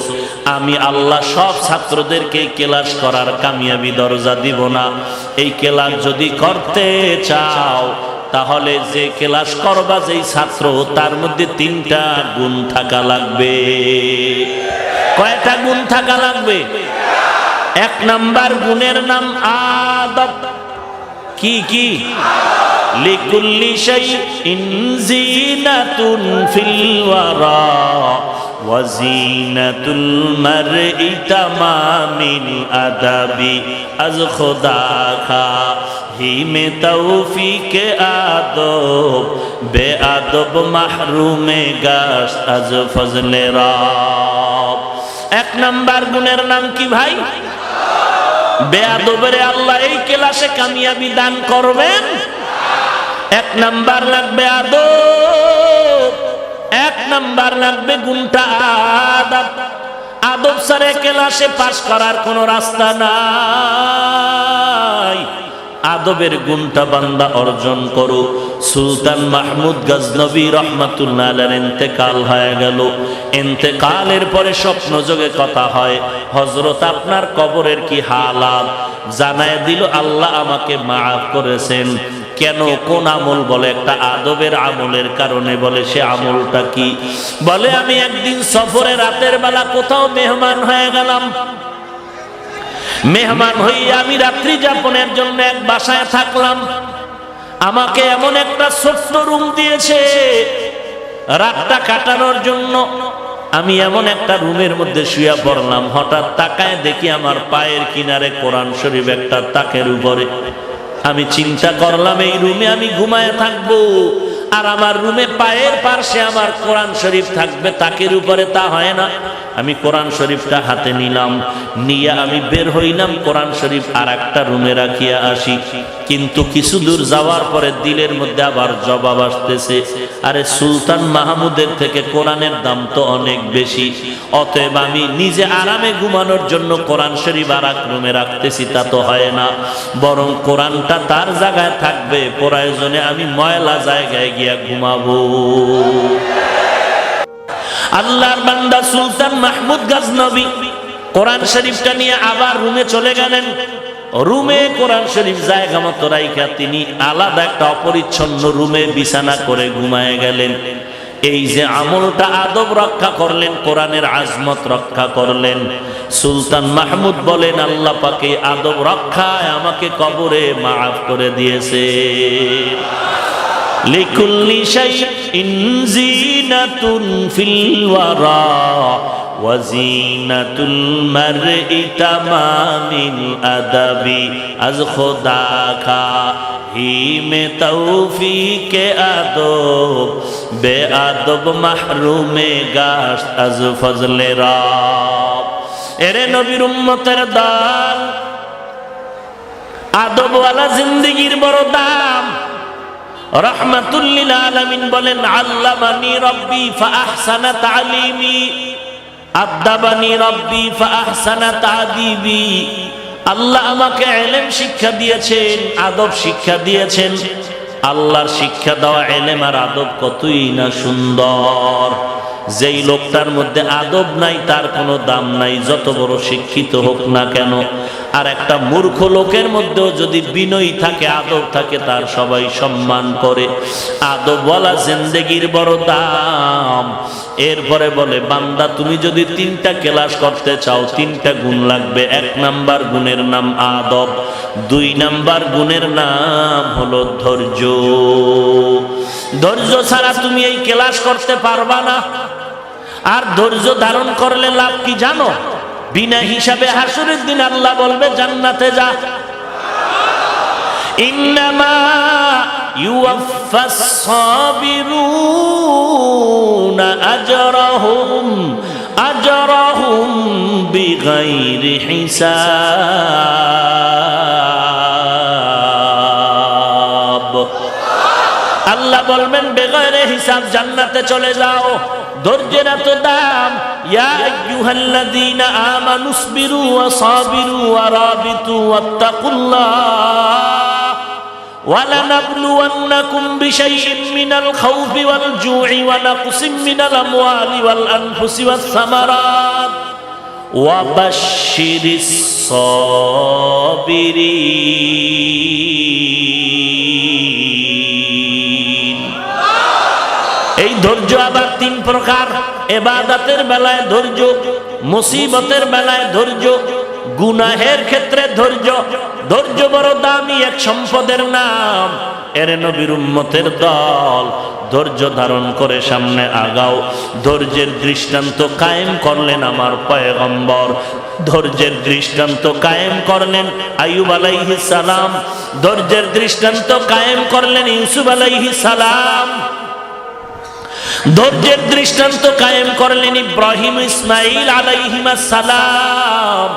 আমি আল্লাহ সব ছাত্রদেরকে ক্লাস করার কামিয়াবি দরজা দিব না। এই ক্লাস যদি করতে চাও, তাহলে যে ক্লাস করবা যেই ছাত্র, তার মধ্যে তিনটা গুণ থাকা লাগবে। কয়টা গুণ থাকা লাগবে? এক নাম্বার গুণের নাম আদব। কি কি? লিকুল্লি শাইইন জিনাতুন ফিল ওয়ারা ওয়া জিনাতুল মারই তামামিল আদাবি আজ খোদা খা হিমে তৌফিকে আদব বে আদব মাহরুমে গাশ আজ ফজলে রাব। এক নাম্বার গুণের নাম কি ভাই? বেয়াদবের আল্লাহ এই ক্লাসে কামিয়াবি দান করবেন। এক নাম্বার লাগবে আদব, এক নাম্বার লাগবে গুণটা আদব। আদব ছাড়া ক্লাসে পাস করার কোনো রাস্তা নাই। আদবের গুণটা বান্দা অর্জন করো। সুলতান মাহমুদ গজনবী রহমাতুল্লাহ আলাইহির ইন্তেকাল হয়ে গেল। ইন্তেকালের পরে স্বপ্ন যোগে কথা হয়, হযরত আপনার কবরের কি হালাত জানায় দিল। আল্লাহ আমাকে মাফ করেছেন। কেন? কোন আমল? বলে একটা আদবের আমলের কারণে। বলে সে আমলটা কি? বলে আমি একদিন সফরে রাতের বেলা কোথাও মেহমান হয়ে গেলাম। মেহমান হইয়া আমি রাত্রি যাপনের জন্য এক বাসায় থাকলাম। আমাকে এমন একটা ছোট্ট রুম দিয়েছে রাতটা কাটানোর জন্য। আমি এমন একটা রুমের মধ্যে শুয়ে পড়লাম। হঠাৎ তাকায় দেখি আমার পায়ের কিনারে কোরআন শরীফ একটা তাকের উপরে। আমি চিন্তা করলাম এই রুমে আমি ঘুমায় থাকবো, আর আমার রুমে পায়ের পাশে আমার কোরআন শরীফ থাকবে, তাকের উপরে তা হয় না। আমি কোরআন শরীফটা হাতে নিলাম, নিয়ে আমি বের হইলাম কোরআন শরীফ আর একটা রুমে রাখিয়া আসি। কিন্তু কিছু দূর যাওয়ার পরে দিলের মধ্যে আবার জবাব আসতেছে, আরে সুলতান মাহমুদের থেকে কোরআনের দাম তো অনেক বেশি, অতএব আমি নিজে আরামে ঘুমানোর জন্য কোরআন শরীফ আর এক রুমে রাখতেছি, তা তো হয় না। বরং কোরআনটা তার জায়গায় থাকবে, প্রয়োজনে আমি ময়লা জায়গায় গিয়া ঘুমাবো। আল্লাহর বান্দা সুলতান মাহমুদ গজনবী কোরআন শরীফটা নিয়ে আবার রুমে চলে গেলেন। রুমে কোরআন শরীফ জায়গা মতো রাইখা তিনি আলাদা একটা অপরিচ্ছন্ন রুমে বিছানা করে ঘুমায় গেলেন। এই যে আমলটা আদব রক্ষা করলেন, কোরআনের আজমত রক্ষা করলেন। সুলতান মাহমুদ বলেন আল্লাহ পাকে আদব রক্ষায় আমাকে কবরে মাফ করে দিয়েছে। লিকুল্লি শাইইন যিনাতুন ফিল ওয়ারা ওয়া যিনাতুল মারই তামামিল আদাবি আজ খোদা খা হি মে তৌফিকে আদব বে আদব মাহরুমে গাশ আজ ফজলে রব। এরে নবীর উম্মতের দল, আদবওয়ালা জিন্দেগির বড় দাম। রাহমাতুল লিল আলামিন বলেন, আল্লামানি রব্বি ফাআহসানা তালিমি আদাবানি রব্বি ফাআহসানা তাদিবি। আল্লাহ আমাকে ইলম শিক্ষা দিয়েছেন, আদব শিক্ষা দিয়েছেন। আল্লাহর শিক্ষা দেওয়া ইলম আর আদব কতই না সুন্দর। যেই লোকটার মধ্যে আদব নাই তার কোনো দাম নাই, যত বড় শিক্ষিত হোক না কেন। আর একটা মূর্খ লোকের মধ্যেও যদি বিনয় থাকে, আদব থাকে, তার সবাই সম্মান করে। আদবওয়ালা জিন্দেগির বড় দাম। এরপরে বলে, বান্দা তুমি যদি 3টা ক্লাস করতে চাও 3টা গুণ লাগবে। 1 নাম্বার গুণের নাম আদব, 2 নাম্বার গুণের নাম হলো ধৈর্য। ধৈর্য ছাড়া তুমি এই ক্লাস করতে পারবা না। আর ধৈর্য ধারণ করলে লাভ কি জানো? বিনা হিসাবে হাসরের দিন আল্লাহ বলবে জান্নাতে যা। ইন্নামা ইউওয়াফাস সাবিরুনা আজরাহুম বিগাইরি হিসাব। আল্লাহ বলবেন বেগাইরে হিসাব জান্নাতে চলে যাও। ধৈর্যের এত দাম। ইয়া আইয়ুহাল্লাযীনা আমানুসবিরু ওয়া সাবিরু ওয়া রাবিতু ওয়াত্তাকুল্লাহ ওয়া লানাবলুওয়ান্নাকুম বিশাইইন মিনাল খাউফি ওয়াল জু'i ওয়া নাকসিম মিনাল আমওয়ালি ওয়াল আনফুসি ওয়াস সামারাত ওয়া বাশশিরিস সাবিরিন। এই ধৈর্য আবার 3 প্রকার। ইবাদতের বেলায় ধৈর্য, মুসিবতের বেলায় ধৈর্য, গুনাহের ক্ষেত্রে ধৈর্য। ধৈর্য বড় দামি এক সম্পদের নাম। এর নবীর উম্মতের দল, ধৈর্য ধারণ করে সামনে আগাও। ধৈর্যের দৃষ্টান্ত কায়েম করলেন আমার পয়গম্বর। ধৈর্যের দৃষ্টান্ত কায়েম করলেন আইয়ুব আলাইহিস সালাম। ধৈর্যের দৃষ্টান্ত কায়েম করলেন ইউসুফ আলাইহিস সালাম। ধৈর্যের দৃষ্টান্ত কায়েম করলেন ইব্রাহিম ইসমাইল আলাইহিমাস সালাম।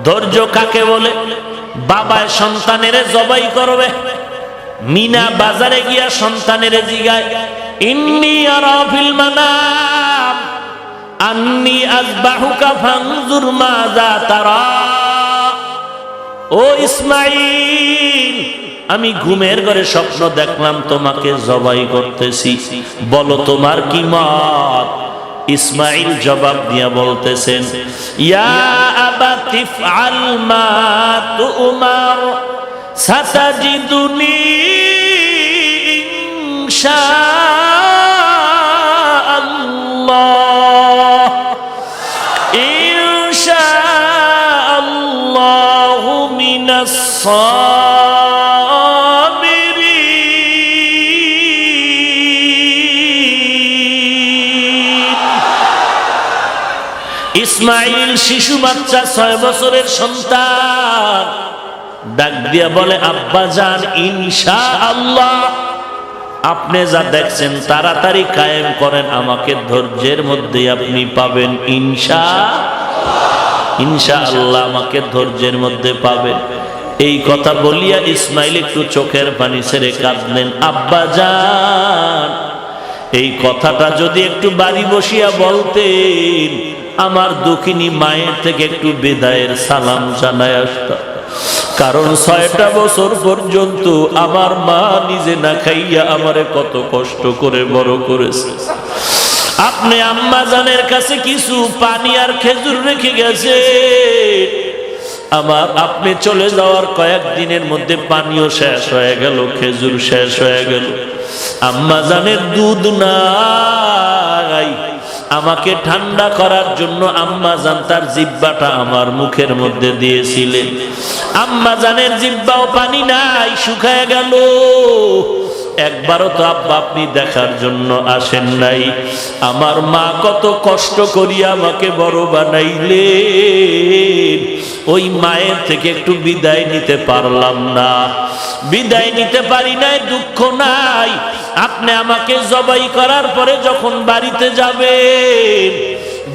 ধৈর্য কাকে বলে? বাবায় সন্তানেরে জবাই করবে, মিনা বাজারে গিয়া সন্তানেরে জিগায়, ইন্নী আরা ফিল মানাম আন্নী আযবাহুকা ফানজুর মাযা তারা। ও ইসমাইল, আমি ঘুমের ঘরে স্বপ্ন দেখলাম তোমাকে জবাই করতেছি, বলো তোমার কি মত? ইসমাইল জবাব দিয়া বলতেছেন, ইয়া আবাতি ফআল মা তুমার সাতাজিদুনি ইনশাআল্লাহ ইনশাআল্লাহু মিনাস ইসমাইল শিশু বাচ্চা, 6 বছরের সন্তান। ডাক দিয়া বলে, আব্বা জান, ইনশাআল্লাহ আপনি যা দেখছেন তাড়াতাড়ি কায়েম করেন, আমাকে ধৈর্যের মধ্যে আপনি পাবেন। ইনশাআল্লাহ আমাকে ধৈর্যের মধ্যে পাবেন। এই কথা বলিয়া ইসমাইল একটু চোখের পানি ছেড়ে কাঁদলেন। আব্বা জান, এই কথাটা যদি একটু বাড়ি বসিয়া বলতেন, আমার দুঃখিনী মায়ের থেকে একটু বিদায়ের সালাম জানায় আসতাম। কারণ 6টা বছর পর্যন্ত আমার মা নিজে না খাইয়া আমারে কত কষ্ট করে বড় করেছে। আপনি আম্মা জানের কাছে কিছু পানি আর খেজুর রেখে গেছে। আমার আপনি চলে যাওয়ার কয়েকদিনের মধ্যে পানিও শেষ হয়ে গেল, খেজুর শেষ হয়ে গেল। আম্মা জানের দুধ নাই। আমাকে ঠান্ডা করার জন্য আম্মা জান তার জিহ্বাটা আমার মুখের মধ্যে দিয়েছিলেন। আম্মা জানের জিহ্বাও পানি নাই, শুকায় গেল। একবারও তো আব্বা আপনি দেখার জন্য আসেন নাই। আমার মা কত কষ্ট করিয়া আমাকে বড় বানাইলেন, ওই মায়ের থেকে একটু বিদায় নিতে পারলাম না। বিদায় নিতে পারি নাই, দুঃখ নাই। আপনি আমাকে জবাই করার পরে যখন বাড়িতে যাবেন,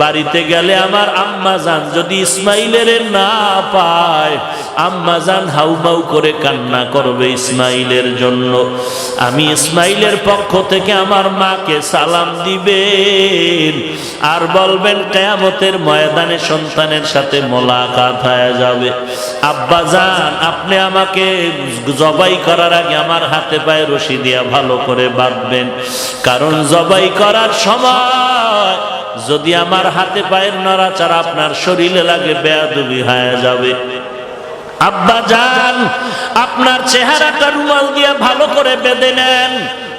বাড়িতে গেলে আমার আম্মা জান যদি ইসমাইলের না পায়, আম্মা জান হাউমাউ করে কান্না করবে ইসমাইলের জন্য। আমি ইসমাইলের পক্ষ থেকে আমার মাকে সালাম দিবেন আর বলবেন কিয়ামতের ময়দানে সন্তানের সাথে মোলাকাত হয়ে যাবে। আব্বা জান আপনি আমাকে জবাই করার আগে আমার হাতে পায়ে রশি দিয়া ভালো করে বাঁধবেন, কারণ জবাই করার সময় যদি আমার হাতে পায়ের নড়াচড়া আপনার শরীরে লাগে বেয়াদবি হয়ে যাবে। আব্বা জান আপনার চেহারাটা রুমাল দিয়ে ভালো করে বেঁধে নেন,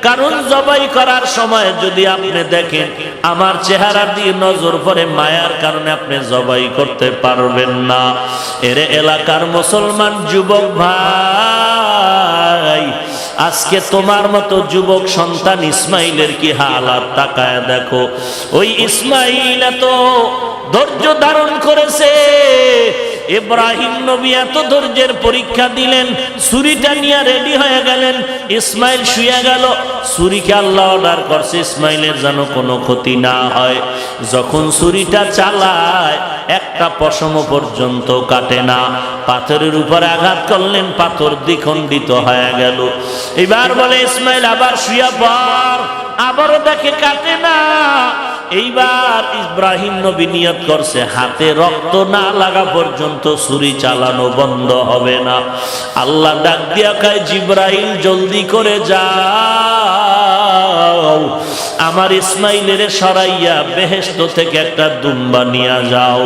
কারণ জবাই করার সময় যদি আপনি দেখেন আমার চেহারা দিয়ে নজর পড়ে, মায়ার কারণে আপনি জবাই করতে পারবেন না। এরে এলাকার মুসলমান যুবক ভাই, আজকে তোমার মতো যুবক সন্তান ইসমাইলের কি হালাত তাকায় দেখো। ওই ইসমাইল এত ধৈর্য ধারণ করেছে, ইব্রাহিম নবী এত ধৈর্যের পরীক্ষা দিলেন, ছুরিটা নিয়ে রেডি হয়ে গেলেন। ইসমাইল শুয়ে গেল, ছুরিকে আল্লাহ অর্ডার করছে ইসমাইলের যেন কোনো ক্ষতি না হয়। যখন ছুরিটা চালায় একটা পশম পর্যন্ত কাটে না। পাথরের উপরে আঘাত করলেন, পাথর দ্বিখণ্ডিত হয়ে গেল। এবার বলে ইসমাইল আবার শুয়ে পড়, আবারও দেখে কাটে না। এইবার ইব্রাহিম নবী নিয়ত করছে হাতে রক্ত না লাগা পর্যন্ত ছুরি চালানো বন্ধ হবে না। আল্লাহ ডাক দিয়া কয় জিব্রাইল জলদি করে যাও, আমার ইসমাইলের সরাইয়া বেহেশত থেকে একটা দুম্বা নিয়ে যাও।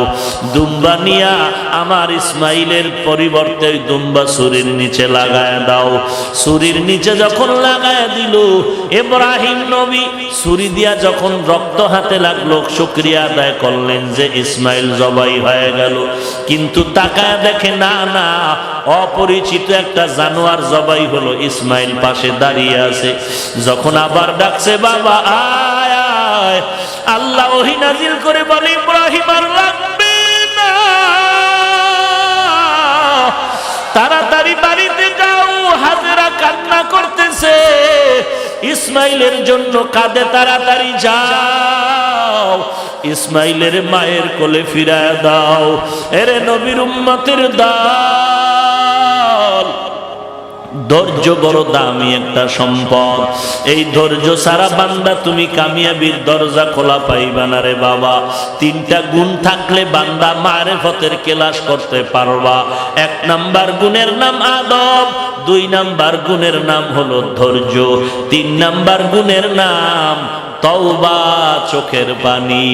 দুম্বা নিয়া আমার ইসমাইলের পরিবর্তে দুম্বা ছুরির নিচে লাগায় দাও। ছুরির নিচে যখন লাগায় দিল, ইব্রাহিম নবী ছুরি দিয়া যখন রক্ত হাতে লাগলো, শুকরিয়া আদায় করলেন যে ইসমাইল জবাই হয়ে গেল। কিন্তু তাকায় দেখে না না, অপরিচিত একটা জানোয়ার জবাই হলো, ইসমাইল পাশে দাঁড়িয়ে আছে। যখন আবার ডাকছে বাবা আয় আয়, আল্লাহ ওহী নাজিল করে বলে ইব্রাহিম আর লাগবে না, তাড়াতাড়ি বাড়িতে যাও। হাজেরা কান্না করতেছে, ইসমাইলের জন্য কাঁদে, তাড়াতাড়ি যাও, ইসমাইলের মায়ের কোলে ফিরায় দাও। এরে নবীর উম্মতের দল, ধৈর্য বড় দামি একটা সম্পদ। এই ধৈর্য সারা বান্দা তুমি কামিয়াবির দরজা খোলা পাইবা না রে বাবা। তিনটা গুণ থাকলে বান্দা মারেফতের কেলাস করতে পারবা। 1 নাম্বার গুণের নাম আদব, 2 নাম্বার গুণের নাম হলো ধৈর্য, 3 নাম্বার গুণের নাম তওবা, চোখের পানি।